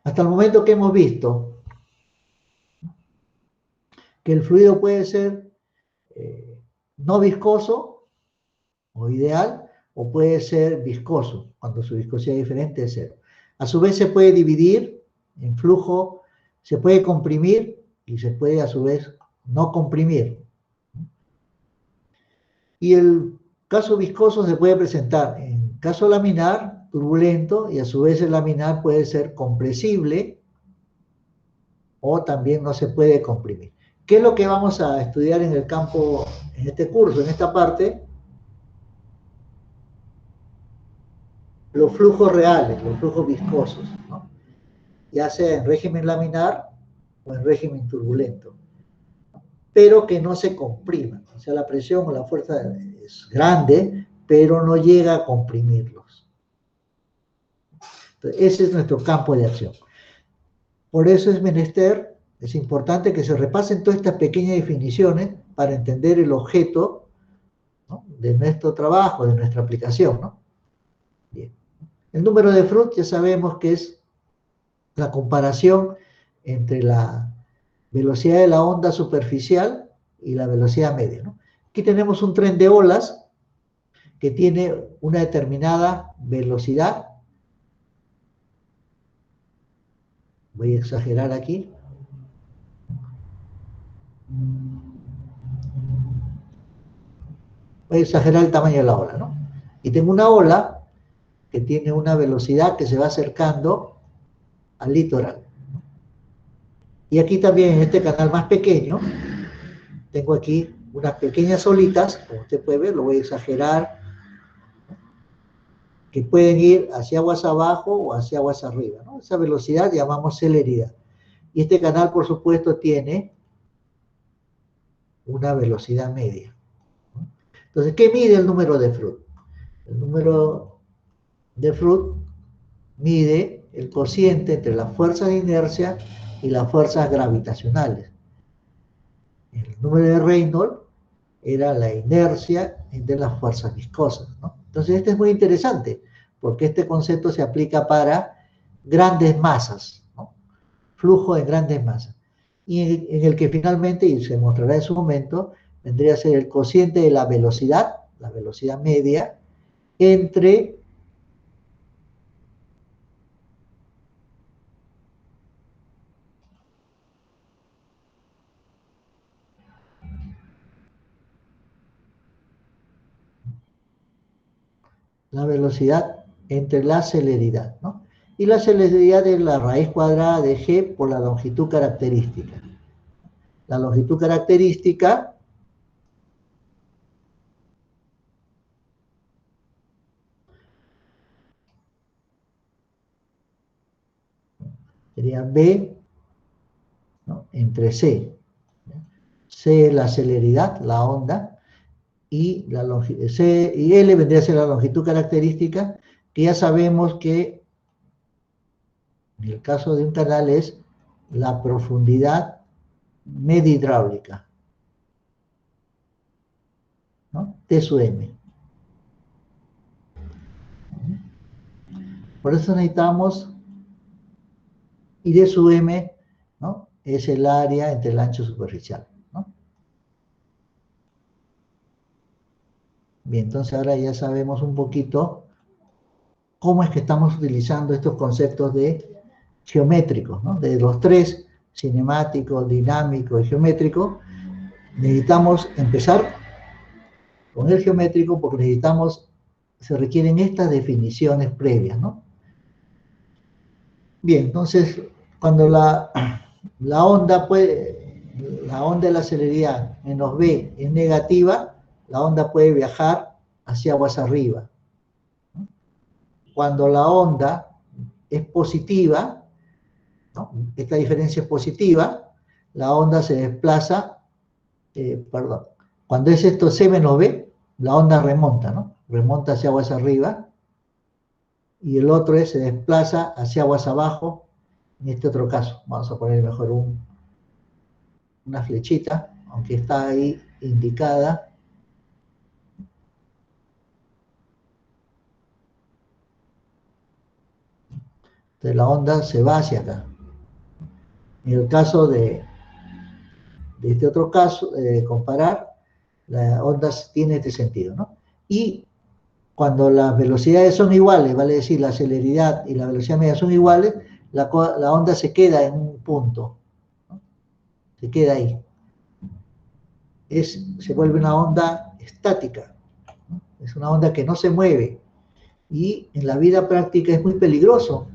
hasta el momento que hemos visto que el fluido puede ser no viscoso, o ideal, o puede ser viscoso, cuando su viscosidad es diferente de cero. A su vez se puede dividir en flujo, se puede comprimir y se puede a su vez no comprimir. Y el caso viscoso se puede presentar en caso laminar, turbulento, y a su vez el laminar puede ser compresible o también no se puede comprimir. ¿Qué es lo que vamos a estudiar en el campo, en este curso, en esta parte? Los flujos reales, los flujos viscosos, ¿no?, ya sea en régimen laminar o en régimen turbulento, pero que no se compriman. O sea, la presión o la fuerza es grande, pero no llega a comprimirlos. Entonces, ese es nuestro campo de acción. Por eso es importante que se repasen todas estas pequeñas definiciones para entender el objeto, ¿no?, de nuestro trabajo, de nuestra aplicación, ¿no? Bien. El número de Frucht ya sabemos que es la comparación entre la velocidad de la onda superficial y la velocidad media, ¿no? Aquí tenemos un tren de olas que tiene una determinada velocidad. Voy a exagerar aquí. Voy a exagerar el tamaño de la ola, ¿no? Y tengo una ola que tiene una velocidad que se va acercando al litoral, ¿no? Y aquí también, en este canal más pequeño, tengo aquí unas pequeñas olitas, como usted puede ver, lo voy a exagerar, que pueden ir hacia aguas abajo o hacia aguas arriba, ¿no? Esa velocidad llamamos celeridad. Y este canal, por supuesto, tiene una velocidad media, ¿no? Entonces, ¿qué mide el número de Froude? El número de Froude mide el cociente entre las fuerzas de inercia y las fuerzas gravitacionales. El número de Reynolds era la inercia entre las fuerzas viscosas, ¿no? Entonces, este es muy interesante, porque este concepto se aplica para grandes masas, ¿no? Flujo en grandes masas. Y en el que finalmente, y se mostrará en su momento, vendría a ser el cociente de la velocidad media, entre la velocidad entre la celeridad, ¿no? Y la celeridad es la raíz cuadrada de g por la longitud característica. La longitud característica sería b, ¿no?, entre c. C es la celeridad, la onda, y C y L vendría a ser la longitud característica, que ya sabemos que en el caso de un canal es la profundidad media hidráulica, ¿no?, T sub M. Por eso necesitamos, y D sub M, ¿no?, es el área entre el ancho superficial, ¿no? Bien, entonces ahora ya sabemos un poquito cómo es que estamos utilizando estos conceptos de geométricos, ¿no? De los tres, cinemático, dinámico y geométrico. Necesitamos empezar con el geométrico porque se requieren estas definiciones previas, ¿no? Bien, entonces, cuando la onda de la celeridad menos b es negativa, la onda puede viajar hacia aguas arriba. Cuando la onda es positiva, ¿no?, esta diferencia es positiva, la onda se desplaza, cuando es esto c menos b, la onda remonta, ¿no? Remonta hacia aguas arriba, y el otro se desplaza hacia aguas abajo, en este otro caso. Vamos a poner mejor una flechita, aunque está ahí indicada. Entonces la onda se va hacia acá. En el caso de este otro caso, comparar, la onda tiene este sentido, ¿no? Y cuando las velocidades son iguales, vale decir, la celeridad y la velocidad media son iguales, la onda se queda en un punto, ¿no? Se queda ahí. Se vuelve una onda estática, ¿no? Es una onda que no se mueve. Y en la vida práctica es muy peligroso.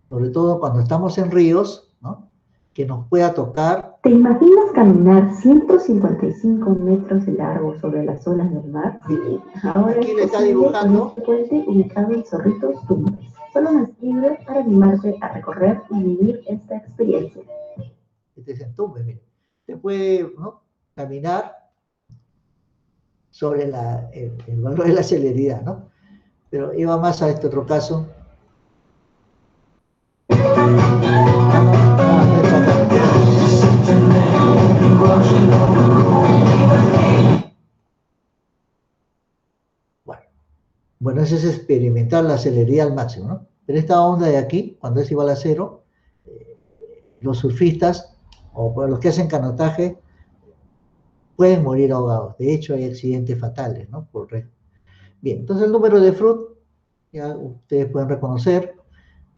Sobre todo cuando estamos en ríos, ¿no?, que nos pueda tocar. ¿Te imaginas caminar 155 metros de largo sobre las olas del mar? Sí. Ahora Aquí le está dibujando este puente ubicado en Zorritos, Tumbes. Solo me escribe para animarte a recorrer y vivir esta experiencia. Este es en Tumbes, mire. Usted puede, ¿no?, caminar sobre el valor de la celeridad, ¿no? Pero iba más a este otro caso. Bueno, eso es experimentar la celeridad al máximo, ¿no? Pero esta onda de aquí, cuando es igual a cero, los surfistas o los que hacen canotaje pueden morir ahogados. De hecho, hay accidentes fatales, ¿no? Bien, entonces el número de Froude, ya ustedes pueden reconocer,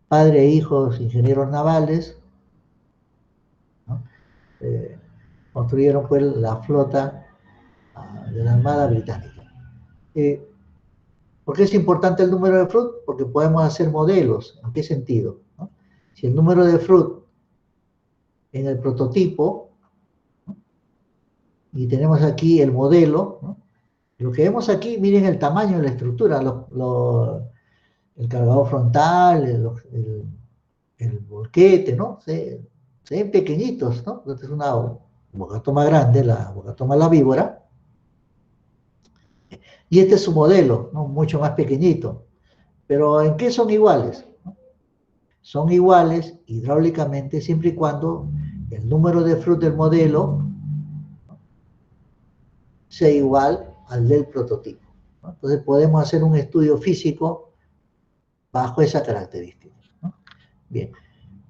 padre e hijos ingenieros navales, ¿no? Construyeron pues la flota de la Armada Británica. ¿Por qué es importante el número de Froude? Porque podemos hacer modelos. ¿En qué sentido?, ¿no? si el número de Fruit en el prototipo, ¿no? Y tenemos aquí el modelo, ¿no? Lo que vemos aquí, miren el tamaño de la estructura, el cargador frontal, el volquete, ¿no? Se ven pequeñitos, ¿no? Esta es una bocatoma grande, la bocatoma la víbora, y este es su modelo, ¿no? Mucho más pequeñito. Pero ¿en qué son iguales? Son iguales hidráulicamente siempre y cuando el número de Fruit del modelo, ¿no?, sea igual al del prototipo, ¿no? Entonces podemos hacer un estudio físico bajo esa característica, ¿no? Bien,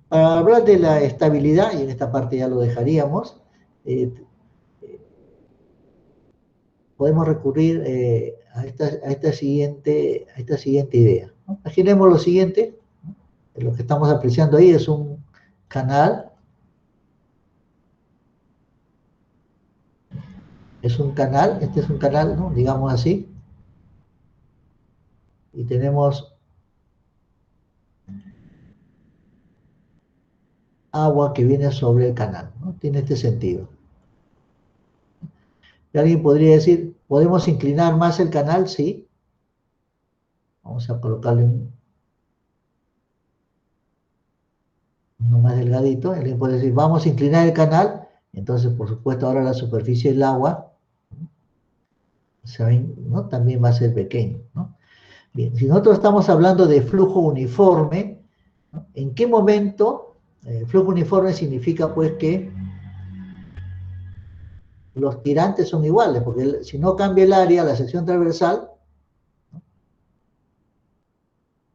para hablar de la estabilidad, y en esta parte ya lo dejaríamos, podemos recurrir a esta siguiente idea, ¿no? Imaginemos lo siguiente, ¿no? Lo que estamos apreciando ahí es un canal, este es un canal, ¿no?, digamos así, y tenemos agua que viene sobre el canal, ¿no? Tiene este sentido. Y alguien podría decir, ¿podemos inclinar más el canal? Sí. Vamos a colocarle uno más delgadito. Alguien puede decir, vamos a inclinar el canal. Entonces, por supuesto, ahora la superficie del agua, ¿no?, también va a ser pequeño, ¿no? Bien, si nosotros estamos hablando de flujo uniforme, ¿no?, ¿en qué momento? Flujo uniforme significa pues que los tirantes son iguales, porque si no cambia el área, la sección transversal, ¿no?,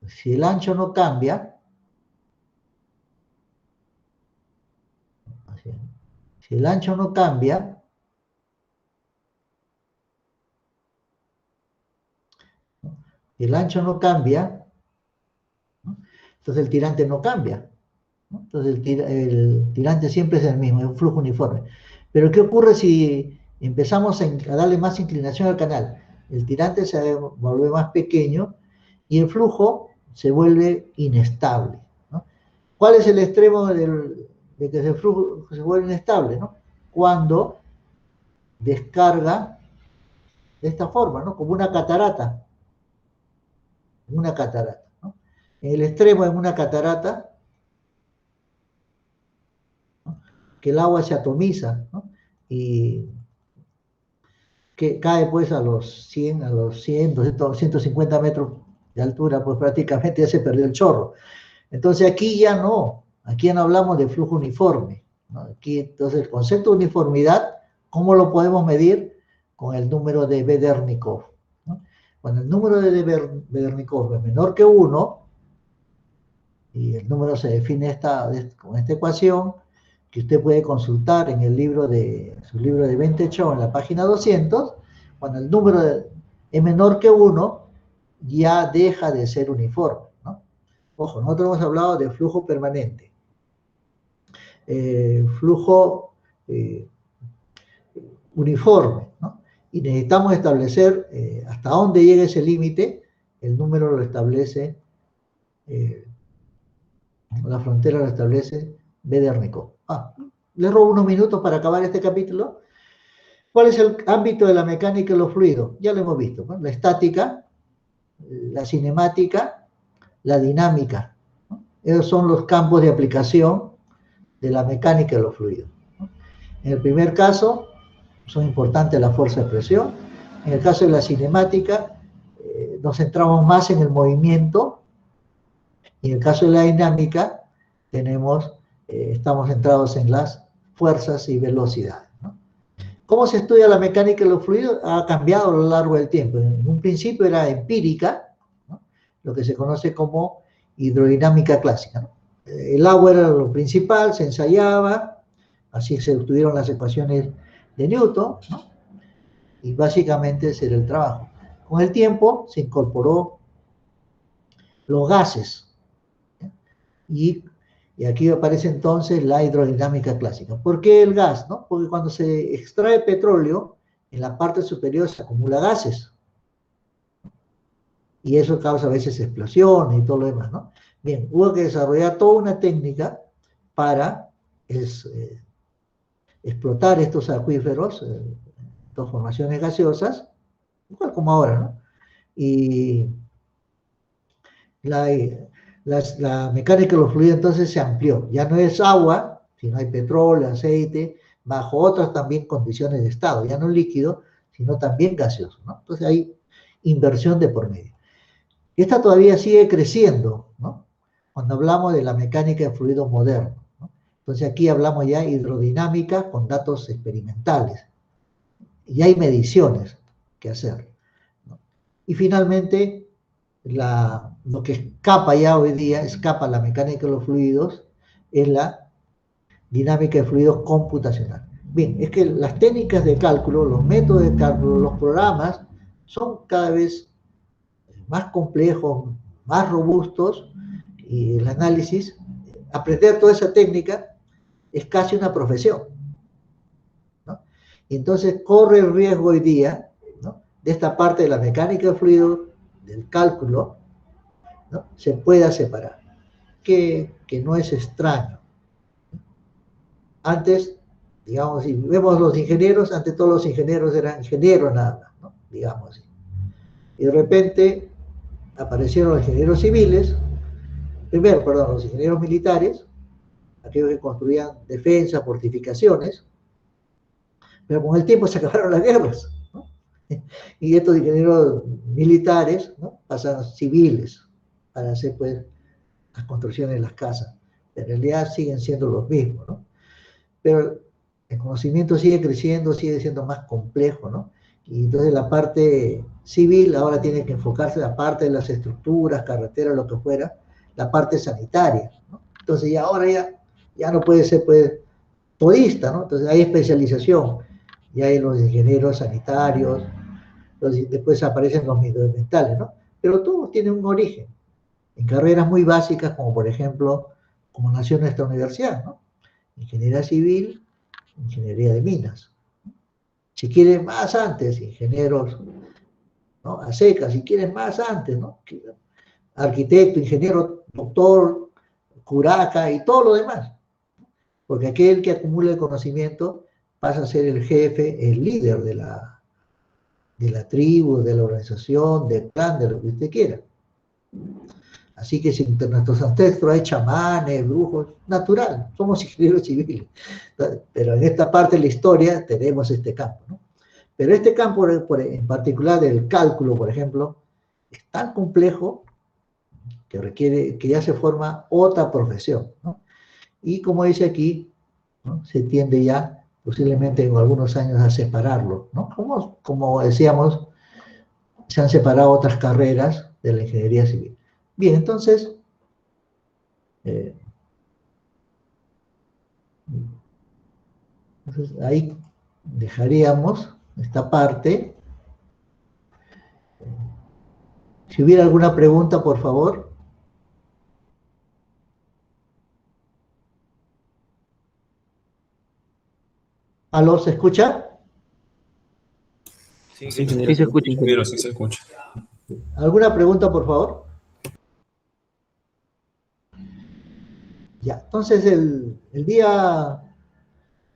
si el ancho no cambia, si el ancho no cambia, ¿no?, el ancho no cambia, ¿no?, entonces el tirante no cambia, ¿no? Entonces el tirante siempre es el mismo, es un flujo uniforme. Pero ¿qué ocurre si empezamos a darle más inclinación al canal? El tirante se vuelve más pequeño y el flujo se vuelve inestable, ¿no? ¿Cuál es el extremo de que el flujo se vuelve inestable, ¿no? Cuando descarga de esta forma, ¿no?, como una catarata. Una catarata, ¿no? En el extremo de una catarata, ¿no?, que el agua se atomiza, ¿no?, y que cae pues a los 100, 200, 150 metros de altura, pues prácticamente ya se perdió el chorro. Entonces aquí ya no hablamos de flujo uniforme, ¿no? Aquí entonces el concepto de uniformidad, ¿cómo lo podemos medir? Con el número de Vedernikov, ¿no? Cuando el número de Vedernikov es menor que 1, y el número se define con esta ecuación, que usted puede consultar en su libro de Ventechov en la página 200, cuando el número es menor que 1, ya deja de ser uniforme, ¿no? Ojo, nosotros hemos hablado de flujo permanente, flujo uniforme, ¿no? Y necesitamos establecer hasta dónde llega ese límite. El número lo establece, la frontera lo establece Vedernikov. Les robo unos minutos para acabar este capítulo. ¿Cuál es el ámbito de la mecánica de los fluidos? Ya lo hemos visto, ¿no? La estática, la cinemática, la dinámica, ¿no? Esos son los campos de aplicación de la mecánica de los fluidos, ¿no? En el primer caso, son importantes la fuerza de presión. En el caso de la cinemática, nos centramos más en el movimiento. Y en el caso de la dinámica, estamos centrados en las fuerzas y velocidades, ¿no? ¿Cómo se estudia la mecánica de los fluidos? Ha cambiado a lo largo del tiempo. En un principio era empírica, ¿no?, lo que se conoce como hidrodinámica clásica, ¿no? El agua era lo principal, se ensayaba, así se obtuvieron las ecuaciones de Newton, ¿no?, y básicamente ese era el trabajo. Con el tiempo se incorporó los gases, ¿sí? Y aquí aparece entonces la hidrodinámica clásica. ¿Por qué el gas, no? Porque cuando se extrae petróleo, en la parte superior se acumula gases. Y eso causa a veces explosiones y todo lo demás, ¿no? Bien, hubo que desarrollar toda una técnica para explotar estos acuíferos, estas formaciones gaseosas, igual como ahora, ¿no? Y la mecánica de los fluidos entonces se amplió. Ya no es agua, sino hay petróleo, aceite, bajo otras también condiciones de estado. Ya no líquido, sino también gaseoso, ¿no? Entonces hay inversión de por medio. Esta todavía sigue creciendo, ¿no? Cuando hablamos de la mecánica de fluidos modernos, ¿no? Entonces aquí hablamos ya hidrodinámica con datos experimentales. Y hay mediciones que hacer, ¿no? Y finalmente, lo que escapa ya hoy día, escapa la mecánica de los fluidos, es la dinámica de fluidos computacional. Bien, es que las técnicas de cálculo, los métodos de cálculo, los programas, son cada vez más complejos, más robustos, y el análisis, aprender toda esa técnica es casi una profesión, ¿no? Y entonces corre el riesgo hoy día, ¿no?, de esta parte de la mecánica de fluidos, del cálculo, ¿no?, se pueda separar, que no es extraño. Antes, digamos, si vemos los ingenieros, antes todos los ingenieros eran ingenieros nada más, ¿no?, digamos así. Y de repente aparecieron los ingenieros civiles, los ingenieros militares, aquellos que construían defensas, fortificaciones, pero con el tiempo se acabaron las guerras, ¿no? Y estos ingenieros militares, ¿no?, pasan civiles para hacer, pues, las construcciones de las casas. En realidad siguen siendo los mismos, ¿no? Pero el conocimiento sigue creciendo, sigue siendo más complejo, ¿no? Y entonces la parte civil ahora tiene que enfocarse en la parte de las estructuras, carreteras, lo que fuera, la parte sanitaria, ¿no? Entonces ya no puede ser, pues, todista, ¿no? Entonces hay especialización, ya hay los ingenieros sanitarios, después aparecen los medioambientales, ¿no? Pero todos tienen un origen, en carreras muy básicas, como por ejemplo, como nació nuestra universidad, ¿no? Ingeniería civil, ingeniería de minas. Si quieren más antes, ingenieros, ¿no?, a secas, si quieren más antes, ¿no?, arquitecto, ingeniero, doctor, curaca y todo lo demás. Porque aquel que acumula el conocimiento pasa a ser el jefe, el líder de la tribu, de la organización, del clan, de lo que usted quiera. Así que si nuestros ancestros hay chamanes, brujos, natural, somos ingenieros civiles. Pero en esta parte de la historia tenemos este campo, ¿no? Pero este campo en particular del cálculo, por ejemplo, es tan complejo que requiere, que ya se forma otra profesión, ¿no? Y como dice aquí, ¿no?, se tiende ya posiblemente en algunos años a separarlo, ¿no? Como decíamos, se han separado otras carreras de la ingeniería civil. Bien, entonces, ahí dejaríamos esta parte. Si hubiera alguna pregunta, por favor. ¿Aló, se escucha? Sí, se escucha, ingeniero, sí se escucha. ¿Alguna pregunta, por favor? Ya, entonces el día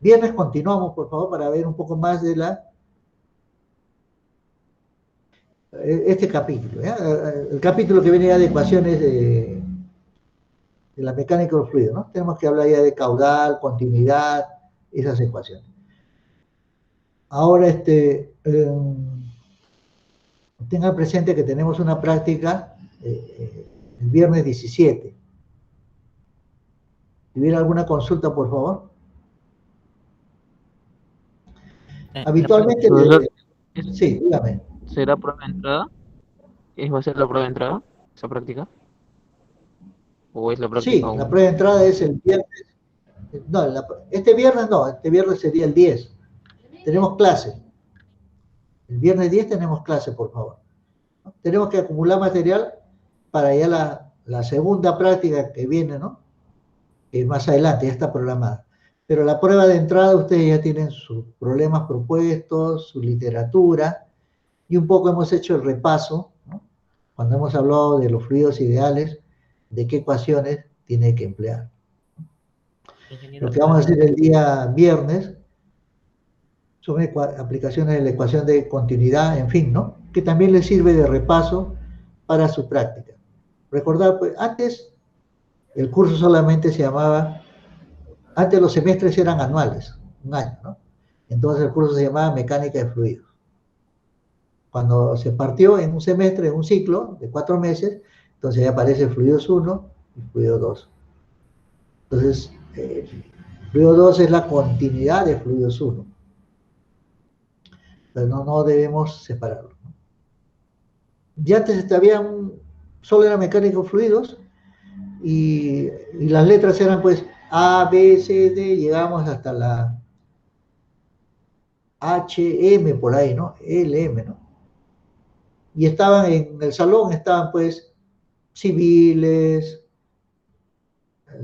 viernes continuamos, por favor, para ver un poco más de este capítulo, ¿ya? El capítulo que viene ya de ecuaciones de la mecánica de los fluidos, ¿no? Tenemos que hablar ya de caudal, continuidad, esas ecuaciones. Ahora, tengan presente que tenemos una práctica el viernes 17. Si hubiera alguna consulta, por favor. Habitualmente... sí, dígame. ¿Será prueba de entrada? ¿Va a ser la prueba de entrada, esa práctica? ¿O es la práctica? Sí, la prueba de entrada es el viernes. No, este viernes no, este viernes sería el 10. Tenemos clase. El viernes 10 tenemos clase, por favor. Tenemos que acumular material para ya la segunda práctica que viene, ¿no? Más adelante, ya está programada. Pero la prueba de entrada, ustedes ya tienen sus problemas propuestos, su literatura, y un poco hemos hecho el repaso, ¿no?, cuando hemos hablado de los fluidos ideales, de qué ecuaciones tiene que emplear. Lo que vamos a hacer el día viernes son aplicaciones de la ecuación de continuidad, en fin, ¿no? Que también les sirve de repaso para su práctica. Recordar, pues, antes el curso solamente se llamaba, antes los semestres eran anuales, un año, ¿no? Entonces el curso se llamaba Mecánica de Fluidos. Cuando se partió en un semestre, en un ciclo de 4 meses, entonces ya aparece Fluidos 1 y Fluido 2. Entonces, Fluido 2 es la continuidad de Fluidos 1. Pero no debemos separarlo, ¿no? Ya antes solo era mecánica de fluidos y las letras eran pues A, B, C, D, llegamos hasta la H, M por ahí, ¿no? L, M, ¿no? Y estaban en el salón, estaban pues civiles,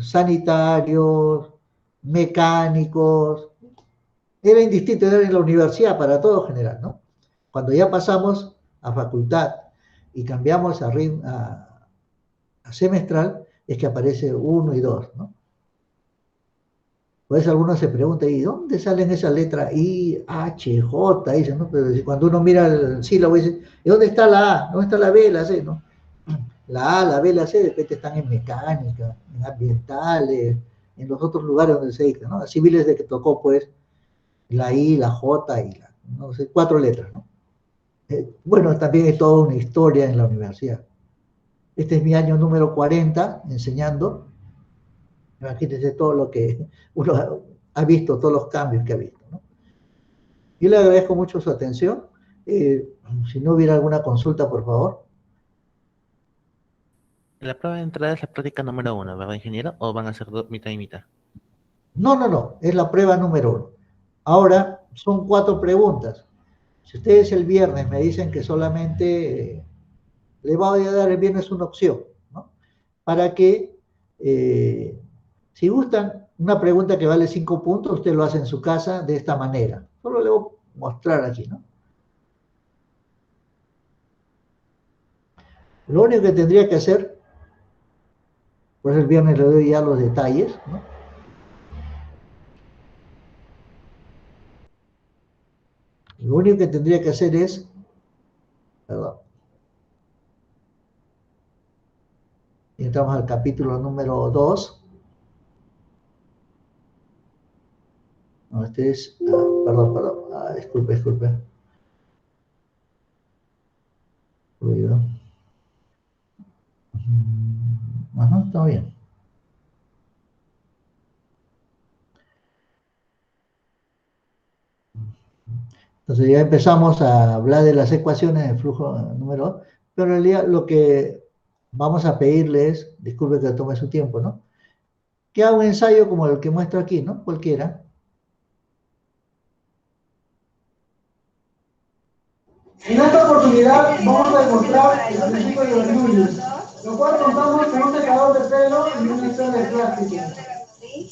sanitarios, mecánicos. Era indistinto, era en la universidad para todo general, ¿no? Cuando ya pasamos a facultad y cambiamos a semestral, es que aparece 1 y 2, ¿no? Por eso algunos se preguntan, ¿y dónde salen esas letras I, H, J? Dicen, ¿no? Pero cuando uno mira el sílabo dice, ¿y dónde está la A? ¿Dónde está la B, la C? ¿No? La A, la B, la C, de repente están en mecánica, en ambientales, en los otros lugares donde se dedican, ¿no? A civiles de que tocó, pues, la I, la J y la, no sé, 4 letras, ¿no? Bueno, también es toda una historia en la universidad. Este es mi año número 40 enseñando. Imagínense todo lo que uno ha visto, todos los cambios que ha visto, ¿no? Yo le agradezco mucho su atención. Si no hubiera alguna consulta, por favor. La prueba de entrada es la práctica número 1, ¿verdad, ingeniero? ¿O van a ser mitad y mitad? No, es la prueba número 1. Ahora son 4 preguntas. Si ustedes el viernes me dicen que solamente le voy a dar el viernes una opción, ¿no? Para que, si gustan, una pregunta que vale 5 puntos, usted lo hace en su casa de esta manera. Solo le voy a mostrar aquí, ¿no? Lo único que tendría que hacer, pues el viernes le doy ya los detalles, ¿no? Lo único que tendría que hacer es, perdón, entramos al capítulo número 2. No, este es, perdón, disculpe. Ruido. Ajá, está bien. Entonces ya empezamos a hablar de las ecuaciones del flujo número 2, pero en realidad lo que vamos a pedirle es, disculpe que tome su tiempo, ¿no? Que haga un ensayo como el que muestro aquí, ¿no? Cualquiera. En esta oportunidad vamos a demostrar el principio de Bernoulli, lo cual contamos con un secador de pelo y una esfera de plástico.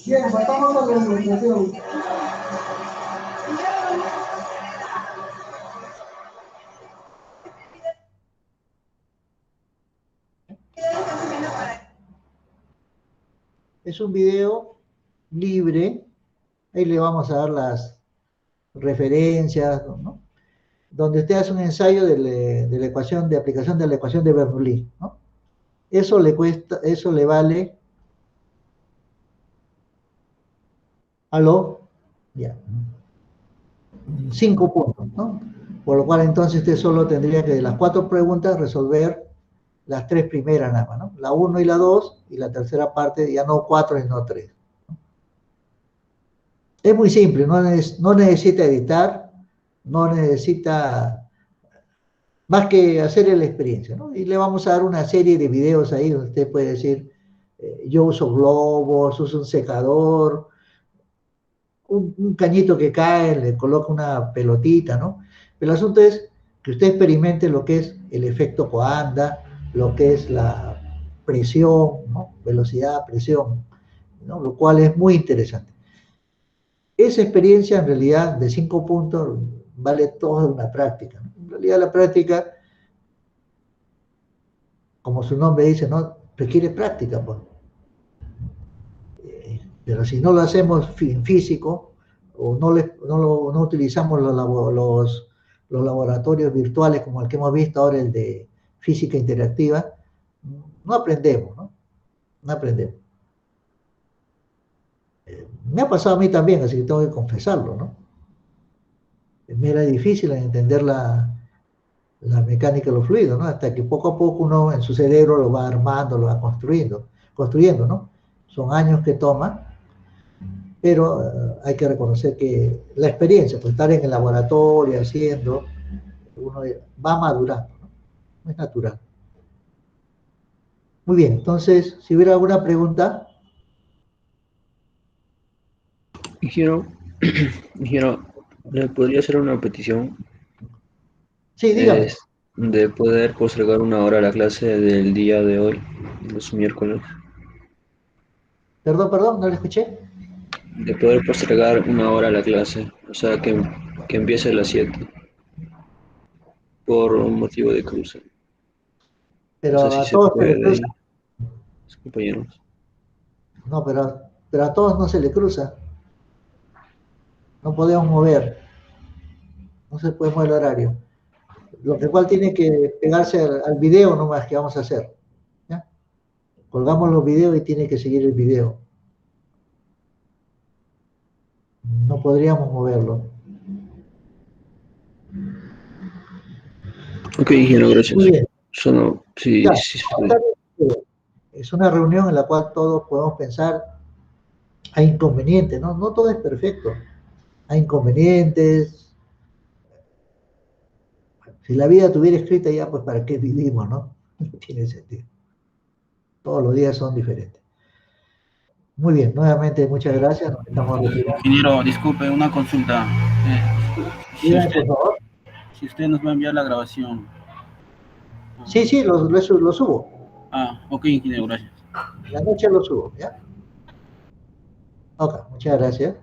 Bien, pasamos a la demostración. Es un video libre, ahí le vamos a dar las referencias, ¿no? Donde usted hace un ensayo de la ecuación de aplicación de la ecuación de Bernoulli, ¿no? Eso le vale, ya, 5 puntos, ¿no? Por lo cual entonces usted solo tendría que de las 4 preguntas resolver las 3 primeras nada más, ¿no? La 1 y la 2, y la tercera parte ya no 4 sino 3. Es muy simple, no necesita editar, no necesita más que hacer la experiencia, ¿no? Y le vamos a dar una serie de videos ahí donde usted puede decir, yo uso globos, uso un secador, un cañito que cae, le coloca una pelotita, ¿no? Pero el asunto es que usted experimente lo que es el efecto Coanda, lo que es la presión, ¿no? Velocidad, presión, ¿no? Lo cual es muy interesante. Esa experiencia en realidad de 5 puntos vale toda una práctica, ¿no? En realidad la práctica, como su nombre dice, ¿no? requiere práctica, pues. Pero si no lo hacemos en físico, o no utilizamos los laboratorios virtuales como el que hemos visto ahora, el de física interactiva, no aprendemos, ¿no? No aprendemos. Me ha pasado a mí también, así que tengo que confesarlo, ¿no? Me era difícil entender la mecánica de los fluidos, ¿no? Hasta que poco a poco uno en su cerebro lo va armando, lo va construyendo, ¿no? Son años que toma, pero hay que reconocer que la experiencia, pues estar en el laboratorio haciendo, uno va madurando, ¿no? Es natural. Muy bien, entonces, si hubiera alguna pregunta. Ingeniero, ¿le podría hacer una petición? Sí, dígame. De poder postergar 1 hora la clase del día de hoy, los miércoles. Perdón, no le escuché. De poder postergar 1 hora la clase, o sea, que empiece a las 7, por un motivo de cruce. Pero No sé a si todos se se le puede, cruza. compañeros. No, pero a todos no se le cruza. No podemos mover. No se puede mover el horario. Lo cual tiene que pegarse al video nomás que vamos a hacer. ¿Ya? Colgamos los videos y tiene que seguir el video. No podríamos moverlo. Ok, ingeniero, gracias. Muy bien. Solo, sí, Ya, sí, sí. es una reunión en la cual todos podemos pensar. Hay inconvenientes, ¿no? No todo es perfecto. Hay inconvenientes. Si la vida tuviera escrita ya, pues ¿para qué vivimos, no? No tiene sentido. Todos los días son diferentes. Muy bien, nuevamente muchas gracias. Nos estamos retirando. Ingeniero, disculpe, una consulta. Dígame, por favor. Si usted nos va a enviar la grabación. Sí, lo subo. Ok, ingeniero, gracias. En la noche lo subo, ¿ya? Ok, muchas gracias.